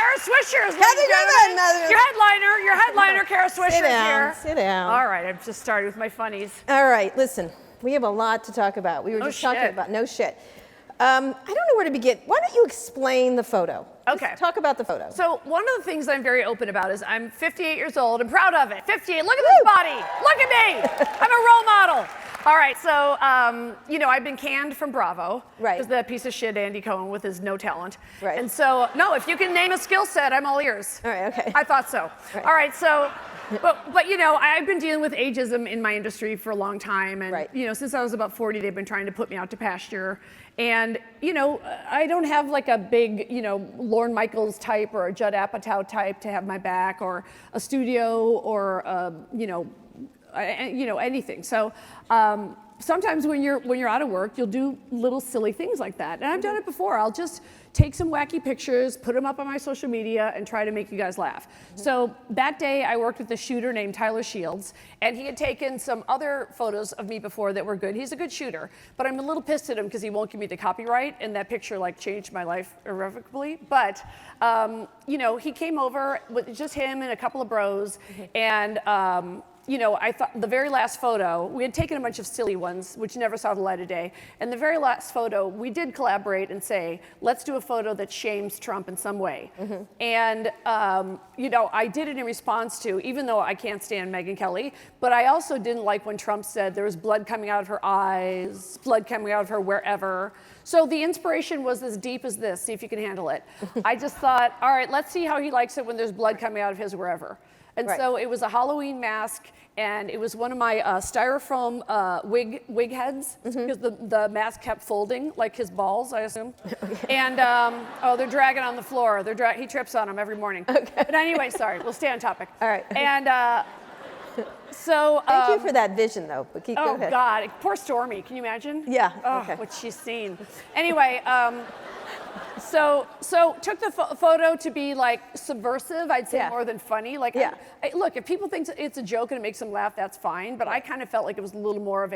Kara Swisher is Kathy Griffin. Your headliner, Kara Swisher is here. Sit down. All right, I've just started with my funnies. All right, listen, we have a lot to talk about. We were just talking about no shit. I don't know where to begin. Why don't you explain the photo? Okay. Just talk about the photo. So one of the things I'm very open about is I'm 58 years old and proud of it. 58, look at this body. Look at me. I'm a role model. All right, so, I've been canned from Bravo. Right. Because that piece of shit Andy Cohen with his no talent. Right. And so, no, if you can name a skill set, I'm all ears. All right, okay. I thought so. Right. All right, so, but I've been dealing with ageism in my industry for a long time. And, right. Since I was about 40, they've been trying to put me out to pasture. And, I don't have like a big, Lorne Michaels type or a Judd Apatow type to have my back, or a studio, or, anything. So sometimes when you're out of work, you'll do little silly things like that. And I've done it before. I'll just take some wacky pictures, put them up on my social media, and try to make you guys laugh. So that day I worked with a shooter named Tyler Shields, and he had taken some other photos of me before that were good. He's a good shooter, but I'm a little pissed at him because he won't give me the copyright, and that picture changed my life irrevocably. But he came over with just him and a couple of bros, and I thought the very last photo, we had taken a bunch of silly ones, which never saw the light of day. And the very last photo, we did collaborate and say, let's do a photo that shames Trump in some way. And, I did it in response to, even though I can't stand Megyn Kelly, but I also didn't like when Trump said there was blood coming out of her eyes, blood coming out of her wherever. So the inspiration was as deep as this, see if you can handle it. I just thought, all right, let's see how he likes it when there's blood coming out of his wherever. And so it was a Halloween mask, and it was one of my styrofoam wig heads, because the mask kept folding, like his balls, I assume. And, they're dragging on the floor. He trips on them every morning. Okay. But anyway, sorry, we'll stay on topic. All right. And so... Thank you for that vision, though. But go ahead. Oh, God. Poor Stormy. Can you imagine? Yeah. Oh, okay. what she's seen. Anyway... So took the photo to be subversive, I'd say, more than funny. Look, if people think it's a joke and it makes them laugh, that's fine. But I kind of felt like it was a little more of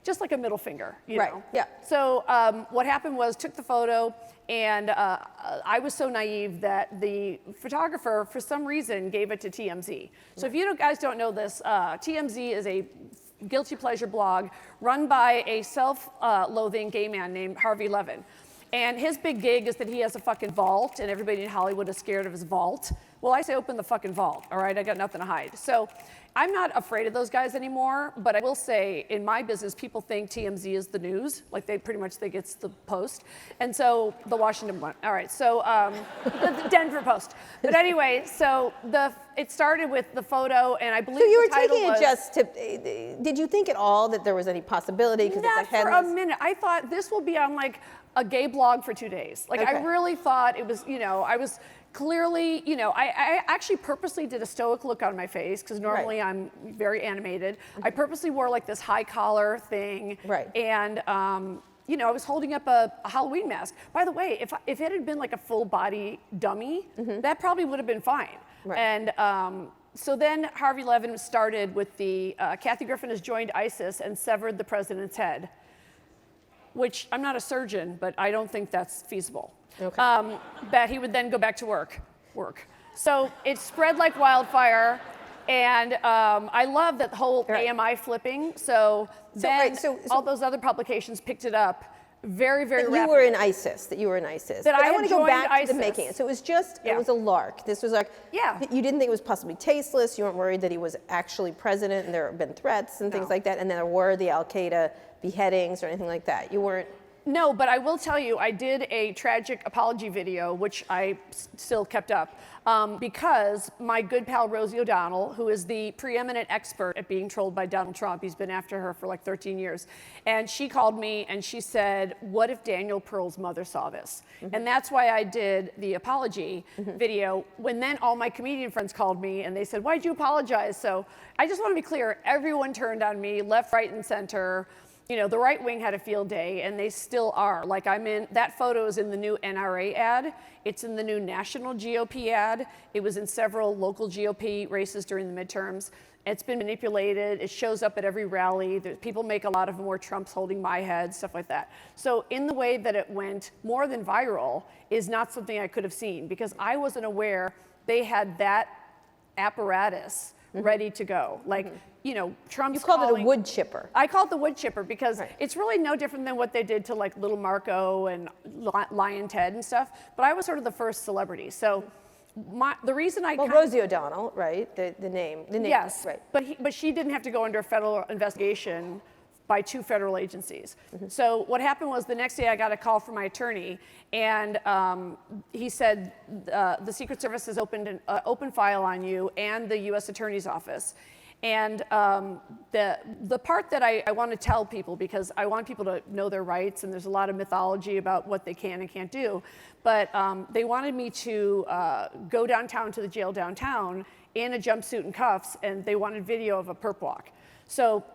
just like a middle finger, you know? Yeah. So what happened was, took the photo, and I was so naive that the photographer, for some reason, gave it to TMZ. So if you guys don't know this, TMZ is a guilty pleasure blog run by a self-loathing gay man named Harvey Levin. And his big gig is that he has a fucking vault, and everybody in Hollywood is scared of his vault. Well, I say open the fucking vault, all right? I got nothing to hide. So I'm not afraid of those guys anymore, but I will say, in my business, people think TMZ is the news. They pretty much think it's the Post. And so the Washington one. All right, so the Denver Post. But anyway, so it started with the photo, and I believe so you the title were taking was, it just to, did you think at all that there was any possibility? Not for a minute. I thought this will be on a gay blog for 2 days. I really thought it was, I was clearly, I actually purposely did a stoic look on my face, because normally I'm very animated. I purposely wore this high collar thing. Right. And, I was holding up a Halloween mask. By the way, if it had been a full body dummy, that probably would have been fine. Right. And so then Harvey Levin started with the, Kathy Griffin has joined ISIS and severed the president's head, which I'm not a surgeon, but I don't think that's feasible. Okay. That he would then go back to work. So it spread like wildfire, and I love that whole AMI flipping. So all those other publications picked it up very, very rapidly. You were in ISIS, that you were in ISIS. That I want to go back ISIS. to the making it. So it was just, it was a lark. This was you didn't think it was possibly tasteless. You weren't worried that he was actually president, and there have been threats and things like that, and there were the Al-Qaeda beheadings or anything like that. You weren't... No, but I will tell you, I did a tragic apology video, which I still kept up, because my good pal Rosie O'Donnell, who is the preeminent expert at being trolled by Donald Trump, he's been after her for 13 years, and she called me and she said, what if Daniel Pearl's mother saw this? And that's why I did the apology video, when then all my comedian friends called me and they said, why'd you apologize? So I just want to be clear, everyone turned on me, left, right, and center. The right wing had a field day, and they still are. That photo is in the new NRA ad. It's in the new national GOP ad. It was in several local GOP races during the midterms. It's been manipulated. It shows up at every rally. People make a lot of more Trump's holding my head, stuff like that. So in the way that it went more than viral is not something I could have seen because I wasn't aware they had that apparatus ready to go. Like, you know, Trump's You called it a wood chipper. I call it the wood chipper because it's really no different than what they did to like Little Marco and Lion Ted and stuff. But I was sort of the first celebrity. So the reason I Rosie O'Donnell, right? The name. Yes, right. But she didn't have to go under a federal investigation by 2 federal agencies. So what happened was the next day I got a call from my attorney, and he said the Secret Service has opened an open file on you and the U.S. Attorney's Office. And the part that I want to tell people, because I want people to know their rights, and there's a lot of mythology about what they can and can't do, but they wanted me to go downtown to the jail downtown in a jumpsuit and cuffs, and they wanted video of a perp walk. So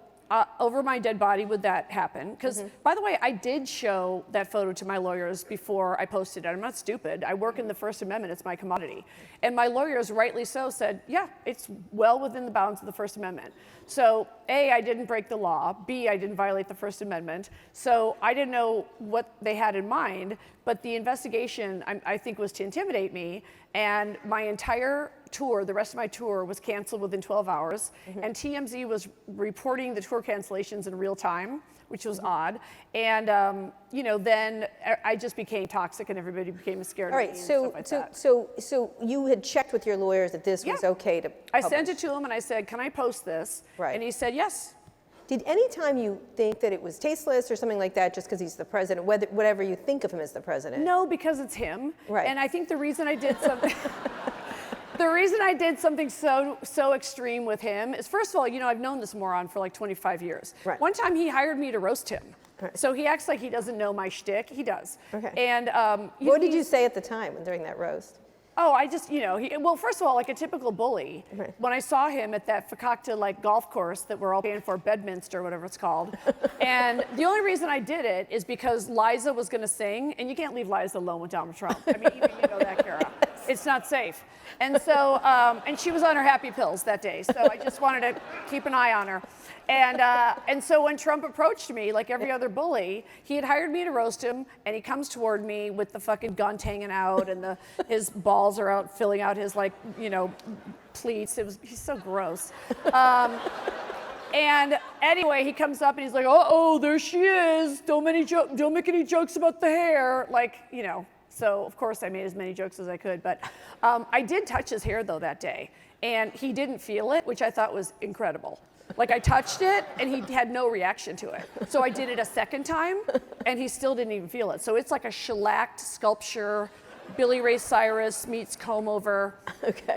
over my dead body would that happen? Because, by the way, I did show that photo to my lawyers before I posted it. I'm not stupid. I work in the First Amendment. It's my commodity. And my lawyers, rightly so, said, yeah, it's well within the bounds of the First Amendment. So, A, I didn't break the law. B, I didn't violate the First Amendment. So I didn't know what they had in mind, but the investigation, I think, was to intimidate me. And my entire tour, the rest of my tour, was canceled within 12 hours. And TMZ was reporting the tour cancellations in real time, which was odd. And you know, then I just became toxic, and everybody became scared of me. All right. So you had checked with your lawyers that this was okay to publish. I sent it to him, and I said, "Can I post this?" Right. And he said, "Yes." Did any time you think that it was tasteless or something like that, just because he's the president, whatever you think of him as the president? No, because it's him. Right. And I think the reason I did something. The reason I did something so extreme with him is, first of all, you know, I've known this moron for like 25 years. Right. One time he hired me to roast him. Right. So he acts like he doesn't know my shtick. He does. Okay. And what did you say at the time during that roast? Oh, I just, you know, well, first of all, like a typical bully, Right. when I saw him at that Fakakta like golf course that we're all paying for, Bedminster, whatever it's called, and the only reason I did it is because Liza was going to sing, and you can't leave Liza alone with Donald Trump. I mean, even you know that, Kara. It's not safe. And so, and she was on her happy pills that day, so I just wanted to keep an eye on her. And so when Trump approached me, like every other bully, he had hired me to roast him, and he comes toward me with the fucking guns hanging out, and his balls are out filling out his, like, you know, pleats. He's so gross. And anyway, he comes up and he's like, "Uh-oh, there she is. Don't make any jokes about the hair." Like, you know. So of course I made as many jokes as I could, but I did touch his hair though that day, and he didn't feel it, which I thought was incredible. Like, I touched it and he had no reaction to it. So I did it a second time and he still didn't even feel it. So it's like a shellacked sculpture, Billy Ray Cyrus meets comb over. Okay.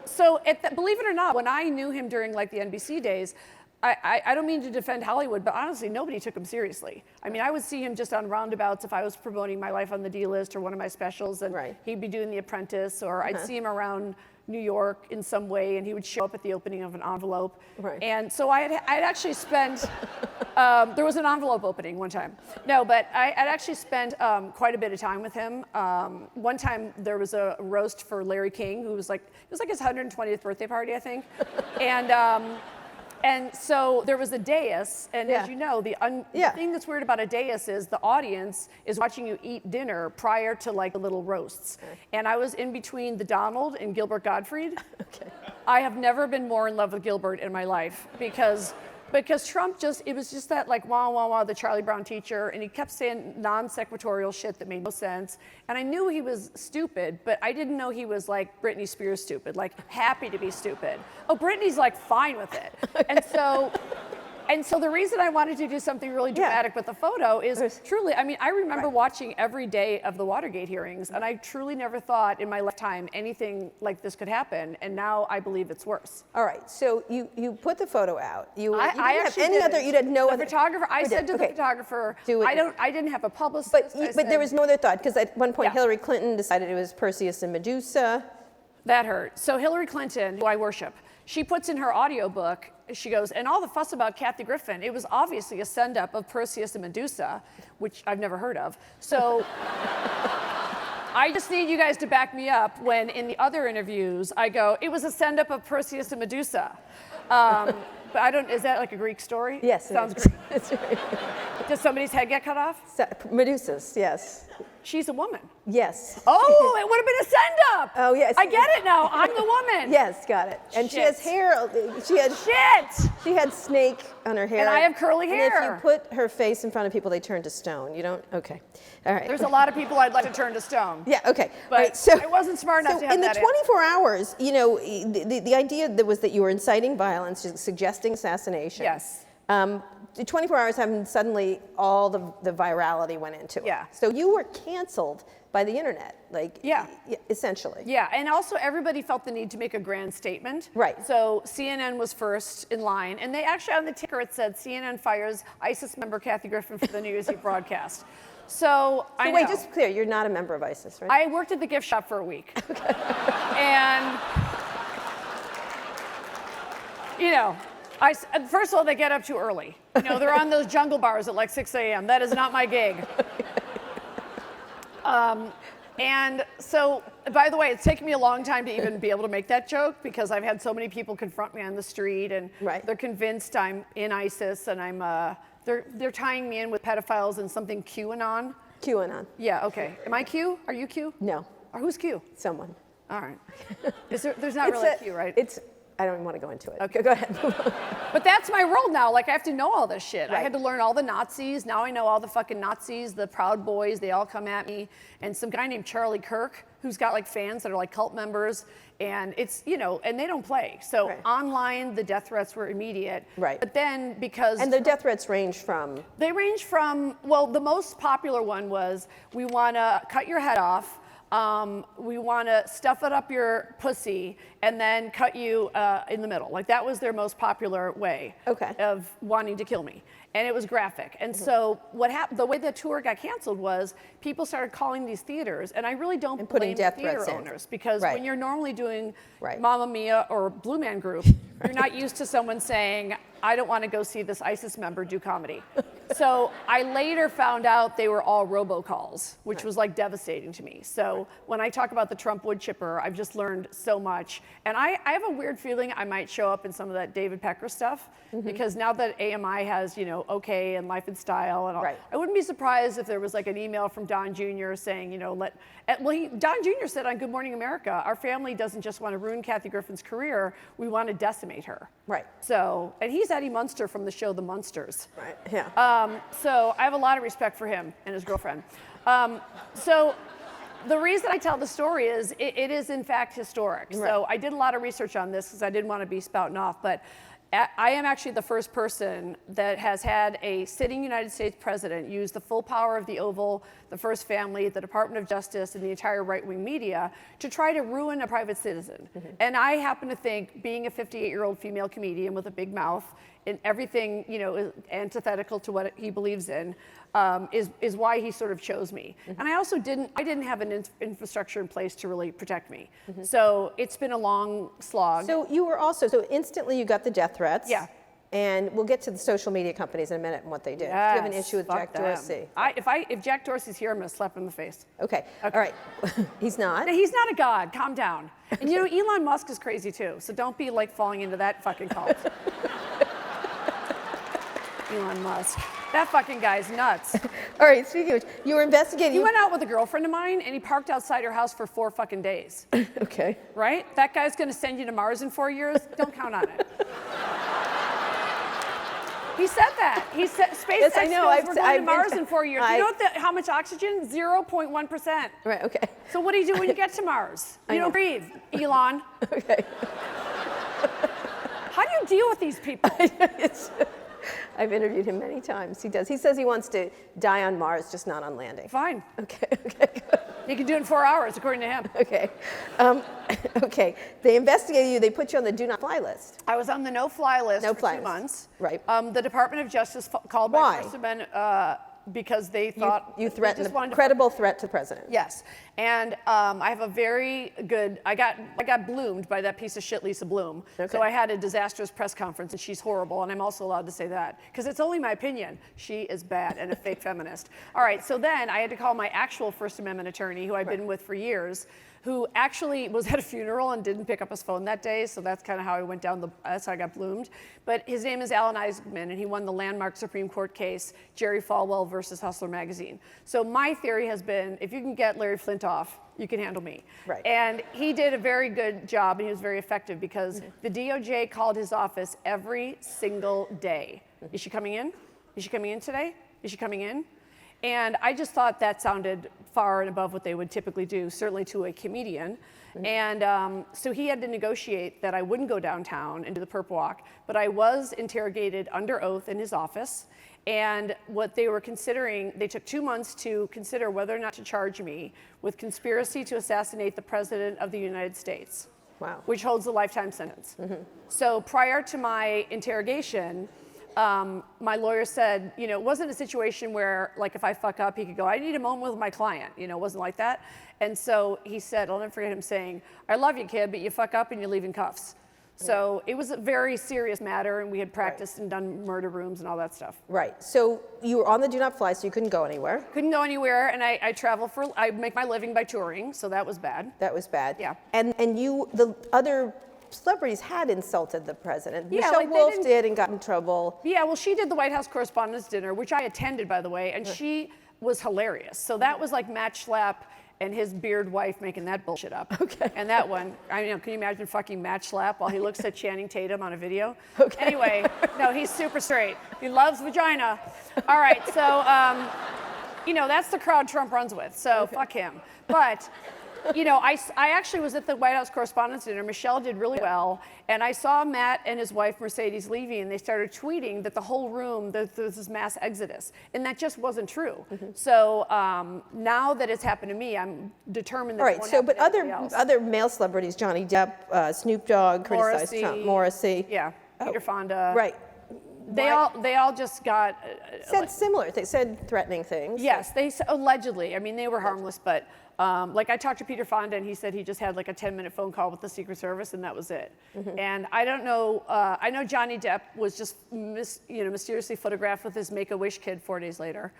So believe it or not, when I knew him during like the NBC days, I don't mean to defend Hollywood, but honestly, nobody took him seriously. I mean, I would see him just on roundabouts if I was promoting My Life on the D-List or one of my specials, and he'd be doing The Apprentice, or I'd see him around New York in some way, and he would show up at the opening of an envelope. Right. And so I'd actually spent, there was an envelope opening one time. No, but I'd actually spent quite a bit of time with him. One time there was a roast for Larry King, who was like, it was like his 120th birthday party, I think. And so there was a dais, and as you know, the thing that's weird about a dais is the audience is watching you eat dinner prior to like the little roasts. And I was in between the Donald and Gilbert Gottfried. I have never been more in love with Gilbert in my life because Trump it was just that like wah, wah, wah, the Charlie Brown teacher, and he kept saying non-sequitorial shit that made no sense. And I knew he was stupid, but I didn't know he was like Britney Spears stupid, like happy to be stupid. Oh, Britney's like fine with it. And so the reason I wanted to do something really dramatic with the photo is truly, I mean, I remember watching every day of the Watergate hearings, and I truly never thought in my lifetime anything like this could happen, and now I believe it's worse. All right, so you put the photo out. You I didn't have any other, you had no other. Photographer, I said to the photographer, I didn't have a publicist. But there was no other thought, because at one point Hillary Clinton decided it was Perseus and Medusa. That hurt. So Hillary Clinton, who I worship, she puts in her audiobook, she goes, and all the fuss about Kathy Griffin, it was obviously a send-up of Perseus and Medusa, which I've never heard of. So I just need you guys to back me up when in the other interviews I go, it was a send-up of Perseus and Medusa. But I don't, is that like a Greek story? Yes. Sounds Greek. It's right. Does somebody's head get cut off? Medusa's, yes. She's a woman. Yes. Oh, it would have been a send-up. Oh, yes. I get it now. I'm the woman. Yes, got it. And she has Shit. hair. She had snake on her hair. And I have curly And hair. if you put her face in front of people, they turn to stone. You don't? Okay. All right. There's a lot of people I'd like to turn to stone. Yeah, okay. But right, so, I wasn't smart enough to have in the that 24 hours, you know, the idea that was that you were inciting violence, suggesting assassination. Yes. The 24 hours having suddenly all the virality went into it. Yeah. So you were canceled by the internet, like, essentially. Yeah, and also everybody felt the need to make a grand statement. Right. So CNN was first in line, and they actually, on the ticker, it said CNN fires ISIS member Kathy Griffin for the New Year's Eve broadcast. So I wait, know. just clear, you're not a member of ISIS, right? I worked at the gift shop for a week. Okay. And, you know, first of all, they get up too early. You know, they're on those jungle bars at like 6 a.m. That is not my gig. And so, by the way, it's taken me a long time to even be able to make that joke because I've had so many people confront me on the street and they're convinced I'm in ISIS and I'm, they're tying me in with pedophiles and something QAnon. QAnon. Yeah, okay. Am I Q? Are you Q? No. Or who's Q? Someone. All right. There's not really a Q, right? I don't even want to go into it. Okay, go ahead. But that's my world now. Like, I have to know all this shit. Right. I had to learn all the Nazis. Now I know all the fucking Nazis, the Proud Boys. They all come at me. And some guy named Charlie Kirk, who's got like fans that are like cult members. And it's, you know, and they don't play. So online, the death threats were immediate. Right. But then because... And the death threats range from? They range from, well, the most popular one was, we want to cut your head off. We want to stuff it up your pussy and then cut you in the middle. Like that was their most popular way of wanting to kill me. And it was graphic. And so what happened, the way the tour got canceled was people started calling these theaters, and I really don't blame the theater owners because when you're normally doing Mamma Mia or Blue Man Group, you're not used to someone saying, I don't want to go see this ISIS member do comedy. So I later found out they were all robocalls, which was like devastating to me. So when I talk about the Trump wood chipper, I've just learned so much. And I have a weird feeling I might show up in some of that David Pecker stuff because now that AMI has, you know, OK and Life and Style and all, I wouldn't be surprised if there was like an email from Don Jr. saying, you know, Don Jr. said on Good Morning America, our family doesn't just want to ruin Kathy Griffin's career, we want to decimate her. Right. So, and he's Eddie Munster from the show The Munsters. Right, yeah. So I have a lot of respect for him and his girlfriend. So the reason I tell the story is it is in fact historic. So I did a lot of research on this because I didn't want to be spouting off, but I am actually the first person that has had a sitting United States president use the full power of the Oval, the First Family, the Department of Justice, and the entire right-wing media to try to ruin a private citizen. And I happen to think being a 58-year-old female comedian with a big mouth and everything, you know, is antithetical to what he believes in, is why he sort of chose me. And I also didn't have an infrastructure in place to really protect me. So it's been a long slog. So you were also, so instantly you got the death threats. Yeah. And we'll get to the social media companies in a minute and what they did. Yes, do you have an issue with Jack Dorsey? If Jack Dorsey's here, I'm gonna slap him in the face. Okay. All right. He's not? No, he's not a god. Calm down. And you know, Elon Musk is crazy too. So don't be like falling into that fucking cult. Elon Musk. That fucking guy's nuts. All right, speaking of which, you were investigating. He went out with a girlfriend of mine and he parked outside her house for 4 fucking days. Okay. Right? That guy's gonna send you to Mars in 4 years? Don't count on it. He said that. He said SpaceX we're going to Mars in 4 years. You know how much oxygen? 0.1%. Right, okay. So what do you do when you get to Mars? You don't breathe, Elon. Okay. How do you deal with these people? I've interviewed him many times. He does. He says he wants to die on Mars, just not on landing. Fine. Okay, okay, good. He can do it in 4 hours, according to him. Okay. Okay. They investigated you. They put you on the do not fly list. I was on the no-fly list for 2 months. Right. The Department of Justice called my First Amendment. because they thought you threatened a credible threat to the president. Yes, and I have a very good. I got bloomed by that piece of shit, Lisa Bloom. Okay. So I had a disastrous press conference, and she's horrible, and I'm also allowed to say that because it's only my opinion. She is bad and a fake feminist. All right, so then I had to call my actual First Amendment attorney, who I've been with for years, who actually was at a funeral and didn't pick up his phone that day, so that's kind of how I went down that's how I got bloomed. But his name is Alan Eisenman, and he won the landmark Supreme Court case, Jerry Falwell versus Hustler magazine. So my theory has been, if you can get Larry Flintoff, you can handle me. Right. And he did a very good job, and he was very effective because the DOJ called his office every single day. Is she coming in? Is she coming in today? Is she coming in? And I just thought that sounded far and above what they would typically do, certainly to a comedian. And so he had to negotiate that I wouldn't go downtown and do the perp walk, but I was interrogated under oath in his office. And what they were considering, they took 2 months to consider whether or not to charge me with conspiracy to assassinate the President of the United States. Wow. Which holds a lifetime sentence. So prior to my interrogation, my lawyer said, you know, it wasn't a situation where, like, if I fuck up, he could go, I need a moment with my client. You know, it wasn't like that. And so he said, I'll never forget him saying, I love you, kid, but you fuck up and you leave in cuffs. So it was a very serious matter, and we had practiced and done murder rooms and all that stuff. Right. So you were on the do not fly, so you couldn't go anywhere. Couldn't go anywhere, and I travel I make my living by touring, so that was bad. That was bad. Yeah. And the other celebrities had insulted the president. Yeah, Michelle like Wolf did and got in trouble. Yeah, well, she did the White House Correspondents' Dinner, which I attended, by the way, and she was hilarious. So that was like Matt Schlapp and his beard wife making that bullshit up. Okay. And that one, I mean, can you imagine fucking Matt Schlapp while he looks at Channing Tatum on a video? Okay. Anyway, no, he's super straight. He loves vagina. All right, so, you know, that's the crowd Trump runs with, so fuck him. But, you know, I actually was at the White House Correspondents' Dinner. Michelle did really well, and I saw Matt and his wife Mercedes leaving, and they started tweeting that the whole room, there was this mass exodus, and that just wasn't true. So now that it's happened to me, I'm determined that All it right, won't so happen but to anybody else. other male celebrities, Johnny Depp, Snoop Dogg, criticized Trump, Morrissey. Yeah, Peter Fonda. Right. They all just got said similar. They said threatening things. Yes, they allegedly. I mean, they were harmless, but like I talked to Peter Fonda, and he said he just had like a 10-minute phone call with the Secret Service, and that was it. And I don't know. I know Johnny Depp was just mysteriously photographed with his Make-A-Wish kid 4 days later,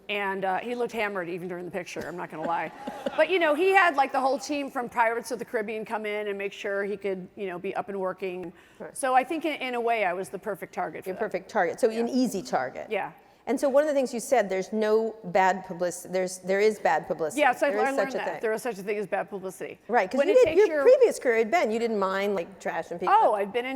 and he looked hammered even during the picture. I'm not going to lie, but you know, he had like the whole team from Pirates of the Caribbean come in and make sure he could, you know, be up and working. Right. So I think in a way I was the perfect target. For perfect target. So an easy target. Yeah. And so one of the things you said, there's no bad publicity. There is bad publicity. Yes, I learned such a that. thing. There is such a thing as bad publicity. Right, because your previous career had been, you didn't mind like trashing people. Oh, I've been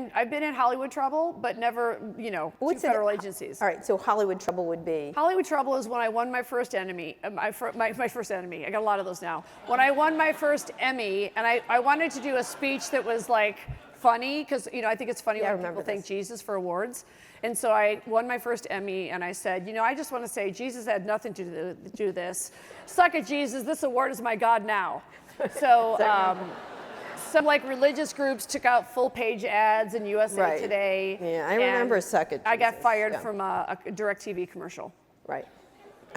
in Hollywood trouble, but never, you know, to federal agencies. All right, so Hollywood trouble would be? Hollywood trouble is when I won my first Emmy. My first Emmy. I got a lot of those now. When I won my first Emmy, and I wanted to do a speech that was like funny, because you know, I think it's funny when people thank Jesus for awards. And so I won my first Emmy, and I said, you know, I just want to say Jesus had nothing to do with this. Suck it, Jesus. This award is my God now. So some like religious groups took out full-page ads in USA Today. Yeah, I remember Suck It, Jesus. I got fired from a DirecTV commercial. Right.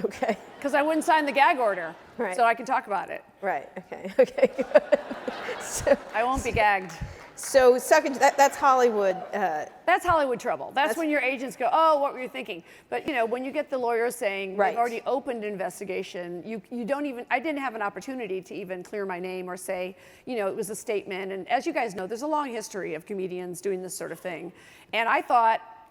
Okay. Because I wouldn't sign the gag order, so I can talk about it. Right. Okay. Okay. So, I won't be gagged. So that's Hollywood. That's Hollywood trouble. That's when your agents go, oh, what were you thinking? But you know, when you get the lawyers saying they've already opened an investigation, you don't even. I didn't have an opportunity to even clear my name or say, you know, it was a statement. And as you guys know, there's a long history of comedians doing this sort of thing. And I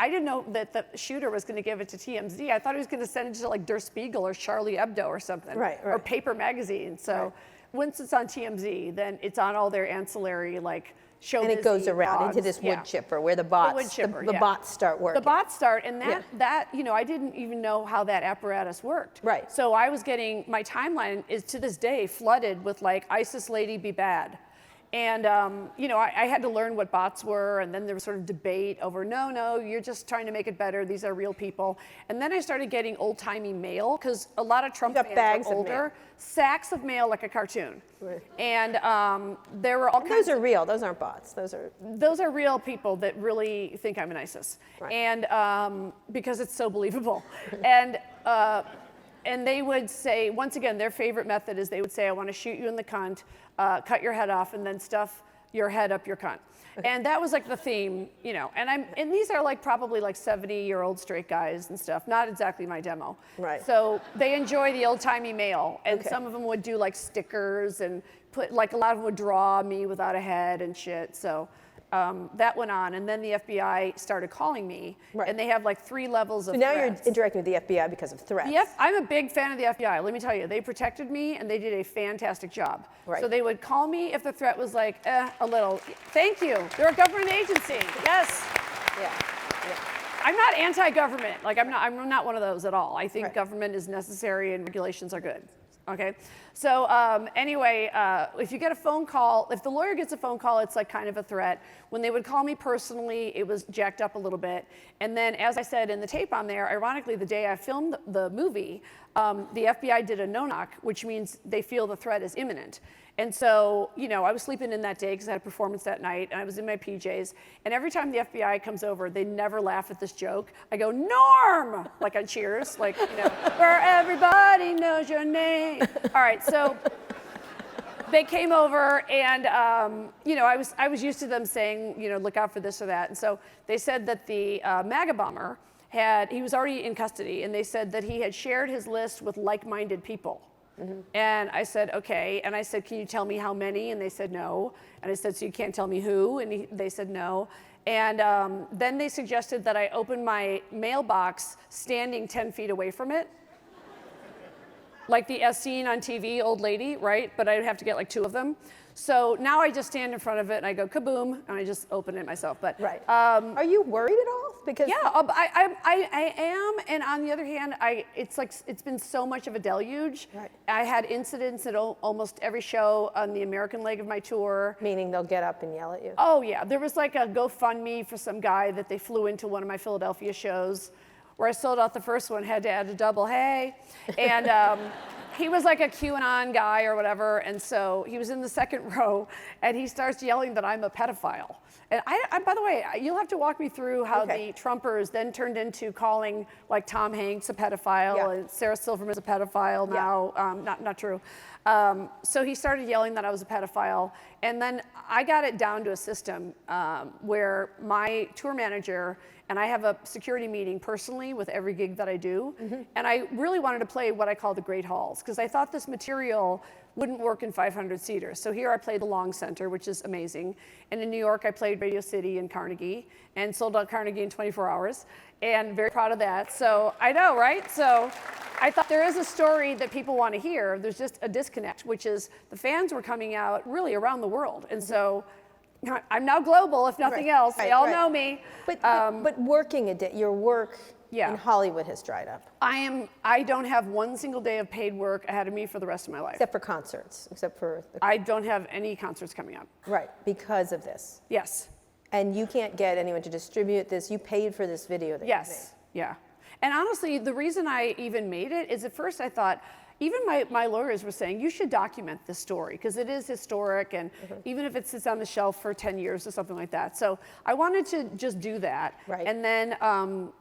didn't know that the shooter was going to give it to TMZ. I thought he was going to send it to like Der Spiegel or Charlie Hebdo or something, or Paper Magazine. So once it's on TMZ, then it's on all their ancillary like. And it goes around into this wood chipper where the bots, the bots start working. The bots start, and that you know, I didn't even know how that apparatus worked. Right. So I was getting, my timeline is to this day flooded with like, ISIS lady be bad. And, you know, I had to learn what bots were, and then there was sort of debate over, no, you're just trying to make it better. These are real people. And then I started getting old-timey mail, because a lot of Trump fans are older. Sacks of mail like a cartoon. Right. And there were all kinds of... Those are real. Those aren't bots. Those are real people that really think I'm an ISIS. Right. And because it's so believable. And and they would say, once again, their favorite method is they would say, I want to shoot you in the cunt, cut your head off, and then stuff your head up your cunt. And that was like the theme, you know. And these are like probably like 70-year-old straight guys and stuff. Not exactly my demo. Right. So they enjoy the old-timey mail, and some of them would do like stickers and put like a lot of them would draw me without a head and shit. So that went on, and then the FBI started calling me, and they have like 3 levels of. So now threats. you're interacting with the FBI because of threats. Yep, I'm a big fan of the FBI. Let me tell you, they protected me and they did a fantastic job. Right. So they would call me if the threat was like, a little. Thank you. They're a government agency. Yes. Yeah. I'm not anti-government. Like I'm not one of those at all. I think government is necessary and regulations are good. Okay. So anyway, if you get a phone call, if the lawyer gets a phone call, it's like kind of a threat. When they would call me personally, it was jacked up a little bit. And then, as I said in the tape on there, ironically, the day I filmed the movie, the FBI did a no-knock, which means they feel the threat is imminent. And so, you know, I was sleeping in that day because I had a performance that night, and I was in my PJs. And every time the FBI comes over, they never laugh at this joke. I go, Norm! Like on Cheers, like, you know, where everybody knows your name. All right, so they came over, and, you know, I was used to them saying, you know, look out for this or that. And so they said that the MAGA bomber he was already in custody, and they said that he had shared his list with like-minded people. And I said, okay. And I said, can you tell me how many? And they said, no. And I said, so you can't tell me who? And they said, no. And then they suggested that I open my mailbox standing 10 feet away from it. Like the as seen on TV old lady, right? But I'd have to get like 2 of them. So now I just stand in front of it and I go kaboom, and I just open it myself. But are you worried at all? Because I am, and on the other hand, it's been so much of a deluge. Right. I had incidents at almost every show on the American leg of my tour. Meaning they'll get up and yell at you? Oh yeah, there was like a GoFundMe for some guy that they flew into one of my Philadelphia shows, where I sold out the first one, had to add a double, hey, and. He was like a QAnon guy or whatever, and so he was in the second row, and he starts yelling that I'm a pedophile. And I by the way, you'll have to walk me through how the Trumpers then turned into calling like Tom Hanks a pedophile and Sarah Silverman's a pedophile now. Not true. So he started yelling that I was a pedophile, and then I got it down to a system where my tour manager and I have a security meeting personally with every gig that I do. And I really wanted to play what I call the great halls, because I thought this material wouldn't work in 500 seaters. So here I played the Long Center, which is amazing. And in New York, I played Radio City and Carnegie, and sold out Carnegie in 24 hours. And very proud of that. So I know, right? So I thought there is a story that people want to hear. There's just a disconnect, which is the fans were coming out really around the world. And so I'm now global, if nothing else. They all know me. But working a day, your work in Hollywood has dried up. I don't have one single day of paid work ahead of me for the rest of my life. Except for concerts, I don't have any concerts coming up. Right, because of this. Yes. And you can't get anyone to distribute this. You paid for this video that you made. Yeah. And honestly, the reason I even made it is at first I thought, even my lawyers were saying, you should document this story, because it is historic, and even if it sits on the shelf for 10 years or something like that. So I wanted to just do that. Right. And then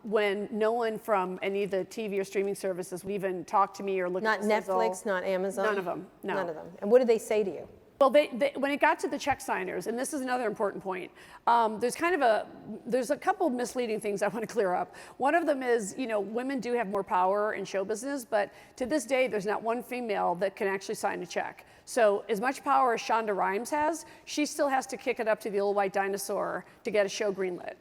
when no one from any of the TV or streaming services would even talk to me or look at the Netflix, not Amazon? None of them, no. None of them. And what did they say to you? Well, when it got to the check signers, and this is another important point, there's a couple of misleading things I want to clear up. One of them is, you know, women do have more power in show business, but to this day, there's not one female that can actually sign a check. So as much power as Shonda Rhimes has, she still has to kick it up to the old white dinosaur to get a show greenlit.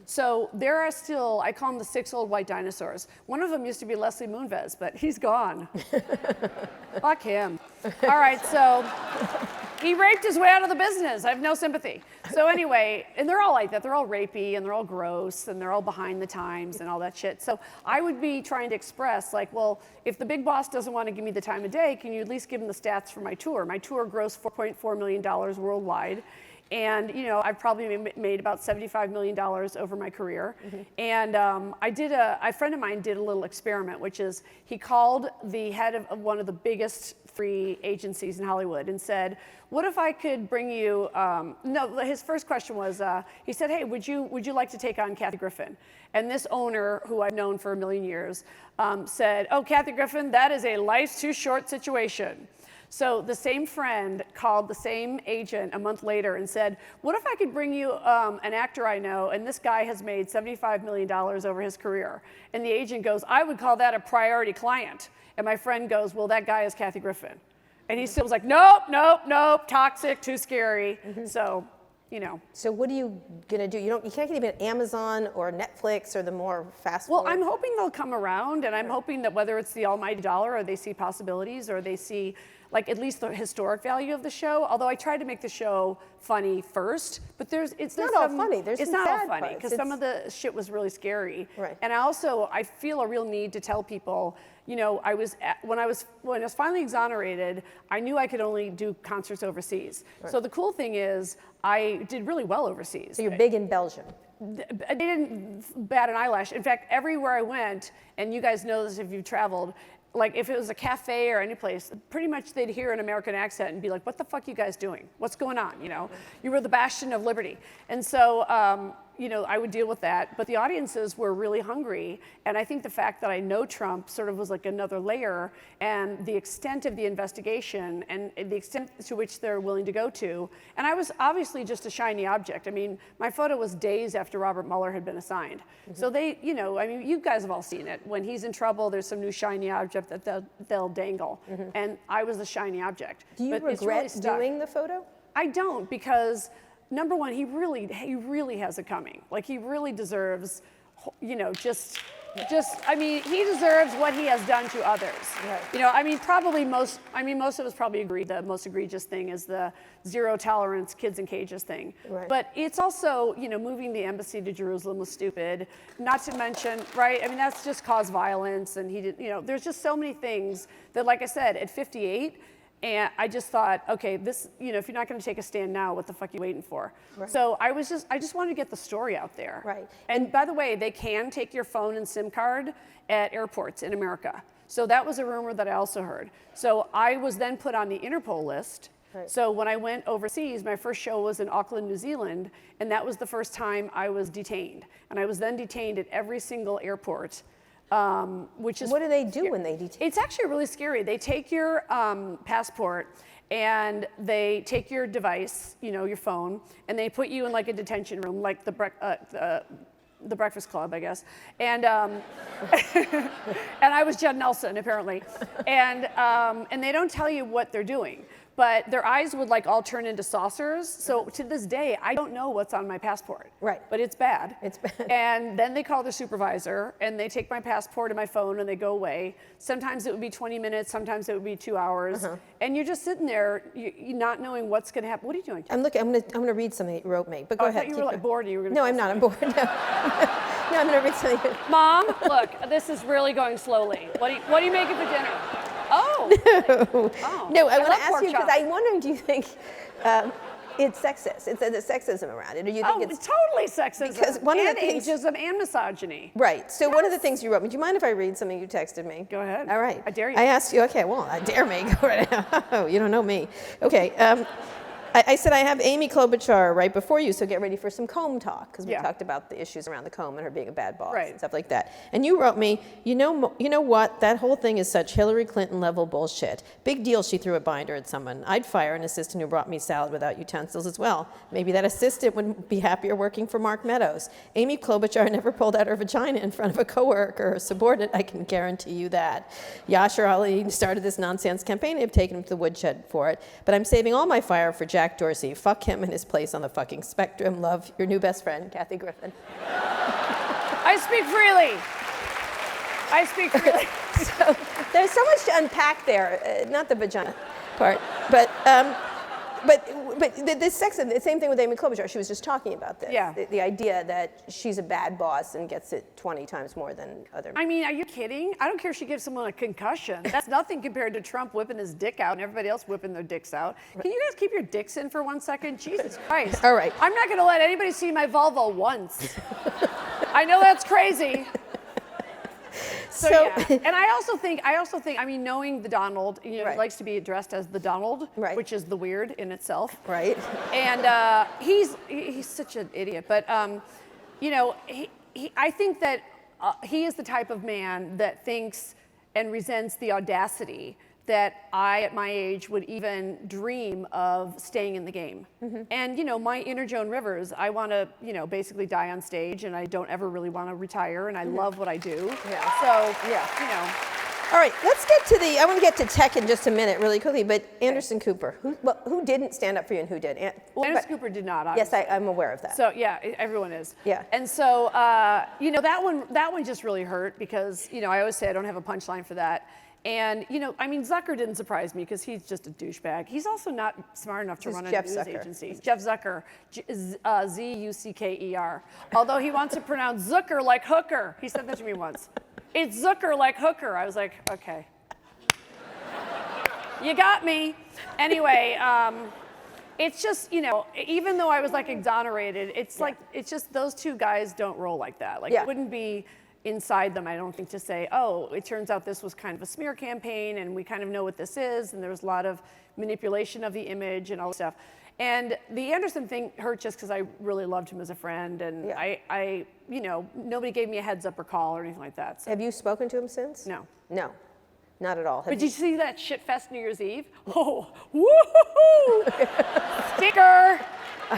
So there are still, I call them the 6 old white dinosaurs. One of them used to be Leslie Moonves, but he's gone. Fuck him. All right, so he raped his way out of the business. I have no sympathy. So anyway, and they're all like that. They're all rapey, and they're all gross, and they're all behind the times and all that shit. So I would be trying to express, like, well, if the big boss doesn't want to give me the time of day, can you at least give him the stats for my tour? My tour grossed $4.4 million worldwide. And I've probably made about $75 million over my career. And a friend of mine did a little experiment, which is he called the head of one of the biggest 3 agencies in Hollywood and said, what if I could bring you, his first question was, he said, hey, would you like to take on Kathy Griffin? And this owner, who I've known for a million years, said, oh, Kathy Griffin, that is a life's too short situation. So the same friend called the same agent a month later and said, what if I could bring you an actor I know, and this guy has made $75 million over his career? And the agent goes, I would call that a priority client. And my friend goes, well, that guy is Kathy Griffin. And he still was like, nope, nope, nope, toxic, too scary. So, So what are you gonna do? You can't get even Amazon or Netflix or the more fast. Well, I'm hoping they'll come around, and I'm hoping that whether it's the almighty dollar or they see possibilities or they see at least the historic value of the show. Although I tried to make the show funny first, but it's not all funny. It's not all funny because some of the shit was really scary. Right. And I feel a real need to tell people. When I was finally exonerated, I knew I could only do concerts overseas. Right. So the cool thing is, I did really well overseas. So you're big in Belgium. They didn't bat an eyelash. In fact, everywhere I went, and you guys know this if you've traveled, if it was a cafe or any place, pretty much they'd hear an American accent and be like, what the fuck are you guys doing? What's going on? You were the bastion of liberty. And so, I would deal with that. But the audiences were really hungry. And I think the fact that I know Trump sort of was like another layer, and the extent of the investigation and the extent to which they're willing to go to. And I was obviously just a shiny object. I mean, my photo was days after Robert Mueller had been assigned. So they, you guys have all seen it. When he's in trouble, there's some new shiny object that they'll dangle. And I was the shiny object. Do you regret doing the photo? I don't, because number one, he really has it coming. He really deserves, he deserves what he has done to others. Right. Most of us probably agree the most egregious thing is the zero tolerance kids in cages thing. Right. But it's also, moving the embassy to Jerusalem was stupid. Not to mention, right? That's just caused violence, and he did, there's just so many things that, like I said, at 58, and I just thought, okay, this, if you're not going to take a stand now, what the fuck are you waiting for? Right. So I just wanted to get the story out there. Right. And by the way, they can take your phone and SIM card at airports in America. So that was a rumor that I also heard. So I was then put on the Interpol list. Right. So when I went overseas, my first show was in Auckland, New Zealand, and that was the first time I was detained. And I was then detained at every single airport. Which is what do they do when they detain? It's actually really scary. They take your passport and they take your device, your phone, and they put you in a detention room, like the Breakfast Club, I guess. And and I was Judd Nelson apparently, and they don't tell you what they're doing. But their eyes would all turn into saucers. So to this day, I don't know what's on my passport. Right. But it's bad. It's bad. And then they call their supervisor, and they take my passport and my phone, and they go away. Sometimes it would be 20 minutes. Sometimes it would be 2 hours. And you're just sitting there, you not knowing what's going to happen. What are you doing? I'm gonna read something that you wrote me. But go ahead. I thought you were bored. And you were gonna no, I'm not. I'm bored. No. No, I'm gonna read something. Mom, look, this is really going slowly. What are you making for dinner? Oh. No. Oh. No, I want to ask you because I'm wondering, do you think it's sexist? It's sexism around it, or you think it's totally sexism? Because one of the things, ageism and misogyny. Right. So one of the things you wrote me. Do you mind if I read something you texted me? Go ahead. All right. I dare you. I asked you. Okay. Well, I dare me. Go right now. Oh, you don't know me. Okay. I said I have Amy Klobuchar right before you, so get ready for some comb talk, because we talked about the issues around the comb and her being a bad boss and stuff like that. And you wrote me, you know what? That whole thing is such Hillary Clinton level bullshit. Big deal she threw a binder at someone. I'd fire an assistant who brought me salad without utensils as well. Maybe that assistant would be happier working for Mark Meadows. Amy Klobuchar never pulled out her vagina in front of a coworker or subordinate, I can guarantee you that. Yashar Ali started this nonsense campaign. They've taken him to the woodshed for it. But I'm saving all my fire for Jack Dorsey. Fuck him and his place on the fucking spectrum. Love, your new best friend, Kathy Griffin. I speak freely. I speak freely. So there's so much to unpack there. Not the vagina part, but the sex, the same thing with Amy Klobuchar. She was just talking about this. Yeah. The idea that she's a bad boss and gets it 20 times more than other men. I mean, are you kidding? I don't care if she gives someone a concussion. That's nothing compared to Trump whipping his dick out and everybody else whipping their dicks out. Can you guys keep your dicks in for 1 second? Jesus Christ. All right. I'm not going to let anybody see my vulva once. I know that's crazy. So yeah, and I also think, I mean, knowing the Donald, you know, Right. he likes to be addressed as the Donald, Right. which is the weird in itself. Right. And he's such an idiot, but you know, I think that he is the type of man that thinks and resents the audacity that I, at my age, would even dream of staying in the game. And you know, my inner Joan Rivers, I want to, you know, basically die on stage, and I don't ever really want to retire, and I love what I do. Yeah. So, Yeah. you know. All right, let's get to I want to get to tech in just a minute, really quickly, but Anderson Cooper, who didn't stand up for you and who did? Well, Anderson Cooper did not, obviously. Yes, I'm aware of that. So yeah, everyone is. Yeah. And so you know, that one just really hurt because, you know, I always say I don't have a punchline for that. And you know, I mean, Zucker didn't surprise me because he's just a douchebag. He's also not smart enough to run a news agency. Jeff Zucker, Z-U-C-K-E-R. Although he wants to pronounce Zucker like hooker. He said that to me once. It's Zucker like hooker. I was like, okay. You got me. Anyway, it's just, you know, even though I was like exonerated, it's like, it's just those two guys don't roll like that. Like it wouldn't be inside them, I don't think, to say, oh, it turns out this was kind of a smear campaign and we kind of know what this is, and there was a lot of manipulation of the image and all this stuff. And the Anderson thing hurt just because I really loved him as a friend, and I, you know, nobody gave me a heads up or call or anything like that. So. Have you spoken to him since? No. No, not at all. But did you see that shit fest New Year's Eve? Oh, woohoo! Sticker!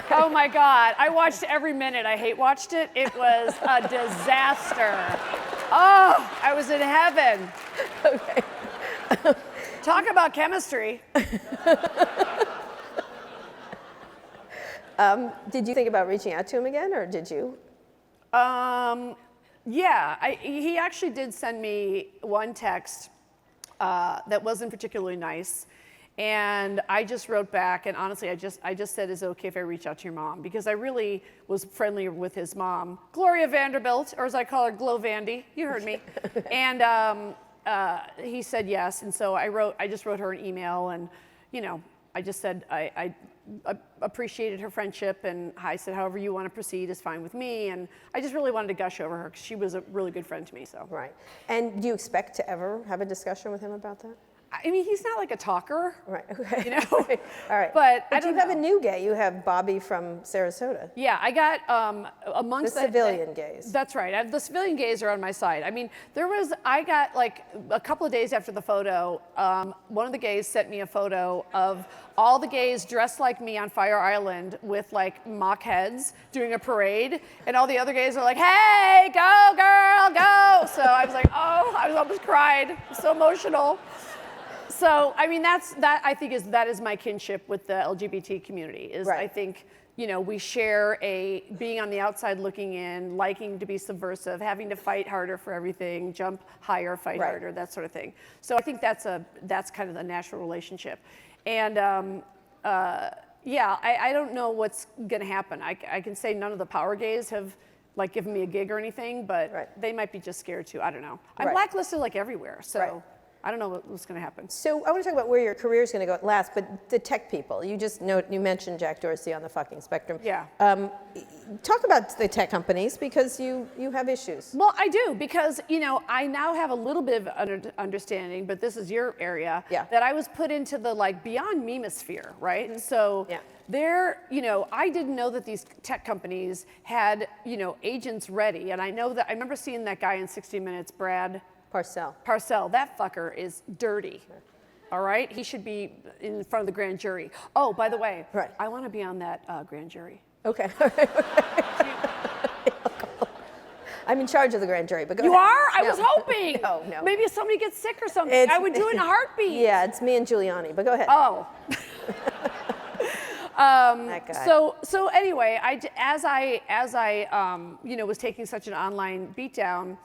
Oh my God, I watched every minute. I hate watched it. It was a disaster. Oh, I was in heaven. Okay. Talk about chemistry. Did you think about reaching out to him again, or did you? Yeah, he actually did send me one text that wasn't particularly nice. And I just wrote back, and honestly, I just said, is it okay if I reach out to your mom? Because I really was friendly with his mom, Gloria Vanderbilt, or as I call her, Glo Vandy. You heard me. And he said yes, and so I just wrote her an email, and you know, I just said I appreciated her friendship, and I said however you want to proceed is fine with me, and I just really wanted to gush over her because she was a really good friend to me. So. Right. And do you expect to ever have a discussion with him about that? I mean, he's not like a talker, right? Okay. You know. All right. But you have a new gay. You have Bobby from Sarasota. Yeah, I got amongst the civilian gays. That's right. The civilian gays are on my side. I mean, I got like a couple of days after the photo, one of the gays sent me a photo of all the gays dressed like me on Fire Island with like mock heads doing a parade, and all the other gays are like, "Hey, go girl, go!" So I was like, oh, I almost cried. So emotional. So, I mean, I think that is my kinship with the LGBT community, is I think, you know, we share being on the outside looking in, liking to be subversive, having to fight harder for everything, jump higher, fight harder, that sort of thing. So I think that's kind of the natural relationship. And yeah, I don't know what's gonna happen. I can say none of the power gays have like given me a gig or anything, but they might be just scared too, I don't know. I'm blacklisted like everywhere, so. I don't know what's going to happen. So I want to talk about where your career is going to go at last, but the tech people. You mentioned Jack Dorsey on the fucking spectrum. Yeah. Talk about the tech companies, because you have issues. Well, I do, because you know I now have a little bit of understanding, but this is your area. Yeah. That I was put into the like beyond memosphere, right? Mm-hmm. So. Yeah. You know, I didn't know that these tech companies had, you know, agents ready, and I remember seeing that guy in 60 Minutes, Brad. Parcell, that fucker is dirty. All right, he should be in front of the grand jury. Oh, by the way, I want to be on that grand jury. Okay. I'm in charge of the grand jury, but go ahead. You are? I was hoping. No. Maybe if somebody gets sick or something, I would do it in a heartbeat. Yeah, it's me and Giuliani, but go ahead. Oh. That guy. So anyway, as I you know, was taking such an online beatdown,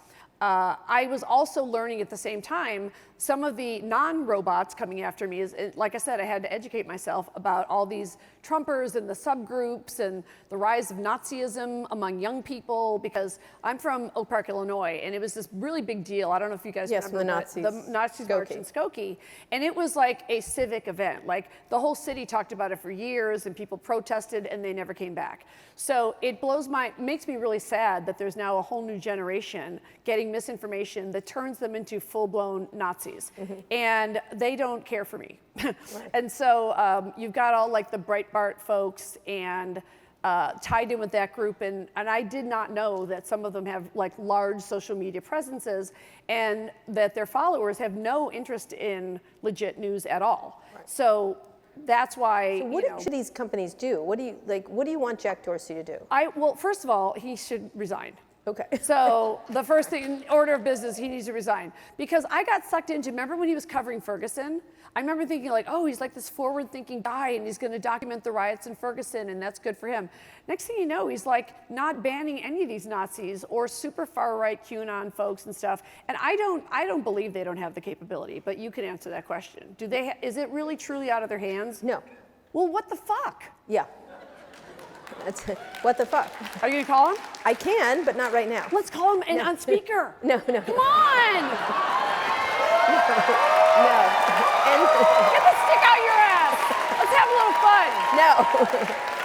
I was also learning at the same time some of the non-robots coming after me. Like I said, I had to educate myself about all these Trumpers and the subgroups and the rise of Nazism among young people, because I'm from Oak Park, Illinois, and it was this really big deal. I don't know if you guys remember the Nazis. The Nazis march in Skokie, and it was like a civic event. Like the whole city talked about it for years, and people protested, and they never came back. So it makes me really sad that there's now a whole new generation getting misinformation that turns them into full-blown Nazis, and they don't care for me. And so you've got all like the Breitbart folks and tied in with that group, and I did not know that some of them have like large social media presences and that their followers have no interest in legit news at all. So that's why. So what should these companies do? What do you want Jack Dorsey to do? Well, first of all, he should resign. Okay. So the first thing in order of business, he needs to resign. Because I got sucked into, remember when he was covering Ferguson? I remember thinking like, oh, he's like this forward-thinking guy and he's gonna document the riots in Ferguson and that's good for him. Next thing you know, he's like not banning any of these Nazis or super far-right QAnon folks and stuff. And I don't believe they don't have the capability, but you can answer that question. Is it really truly out of their hands? No. Well, what the fuck? Yeah. That's it. What the fuck? Are you gonna call him? I can, but not right now. Let's call him on speaker. No. Come on! No. Get the stick out your ass! Let's have a little fun. No.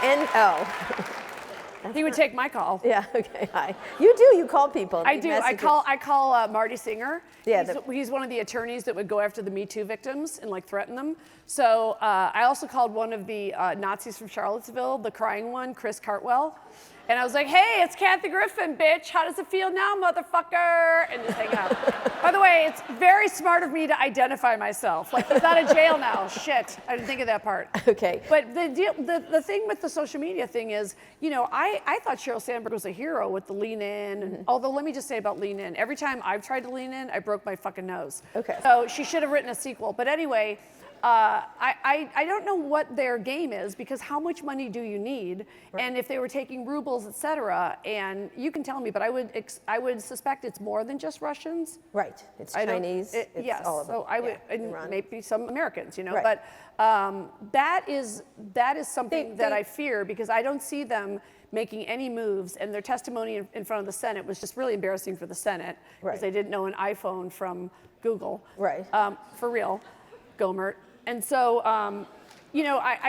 N-O. He would take my call. Yeah, okay, hi. You call people. I do. Messages. I call Marty Singer. Yeah, he's one of the attorneys that would go after the Me Too victims and like threaten them. So I also called one of the Nazis from Charlottesville, the crying one, Chris Cartwell. And I was like, hey, it's Kathy Griffin, bitch. How does it feel now, motherfucker? And just hang out. By the way, it's very smart of me to identify myself. Like, he's out of jail now. Shit, I didn't think of that part. Okay. But the thing with the social media thing is, I thought Sheryl Sandberg was a hero with the lean in. And, although, let me just say about lean in. Every time I've tried to lean in, I broke my fucking nose. Okay. So she should have written a sequel. But anyway, I don't know what their game is, because how much money do you need? Right. And if they were taking rubles, et cetera, and you can tell me, but I would suspect it's more than just Russians. Right, it's Chinese, it's yes, all of them. So I would, and Iran. maybe some Americans, Right. but that is something that I fear, because I don't see them making any moves, and their testimony in front of the Senate was just really embarrassing for the Senate, because they didn't know an iPhone from Google. Right. For real, Gomert. And so, I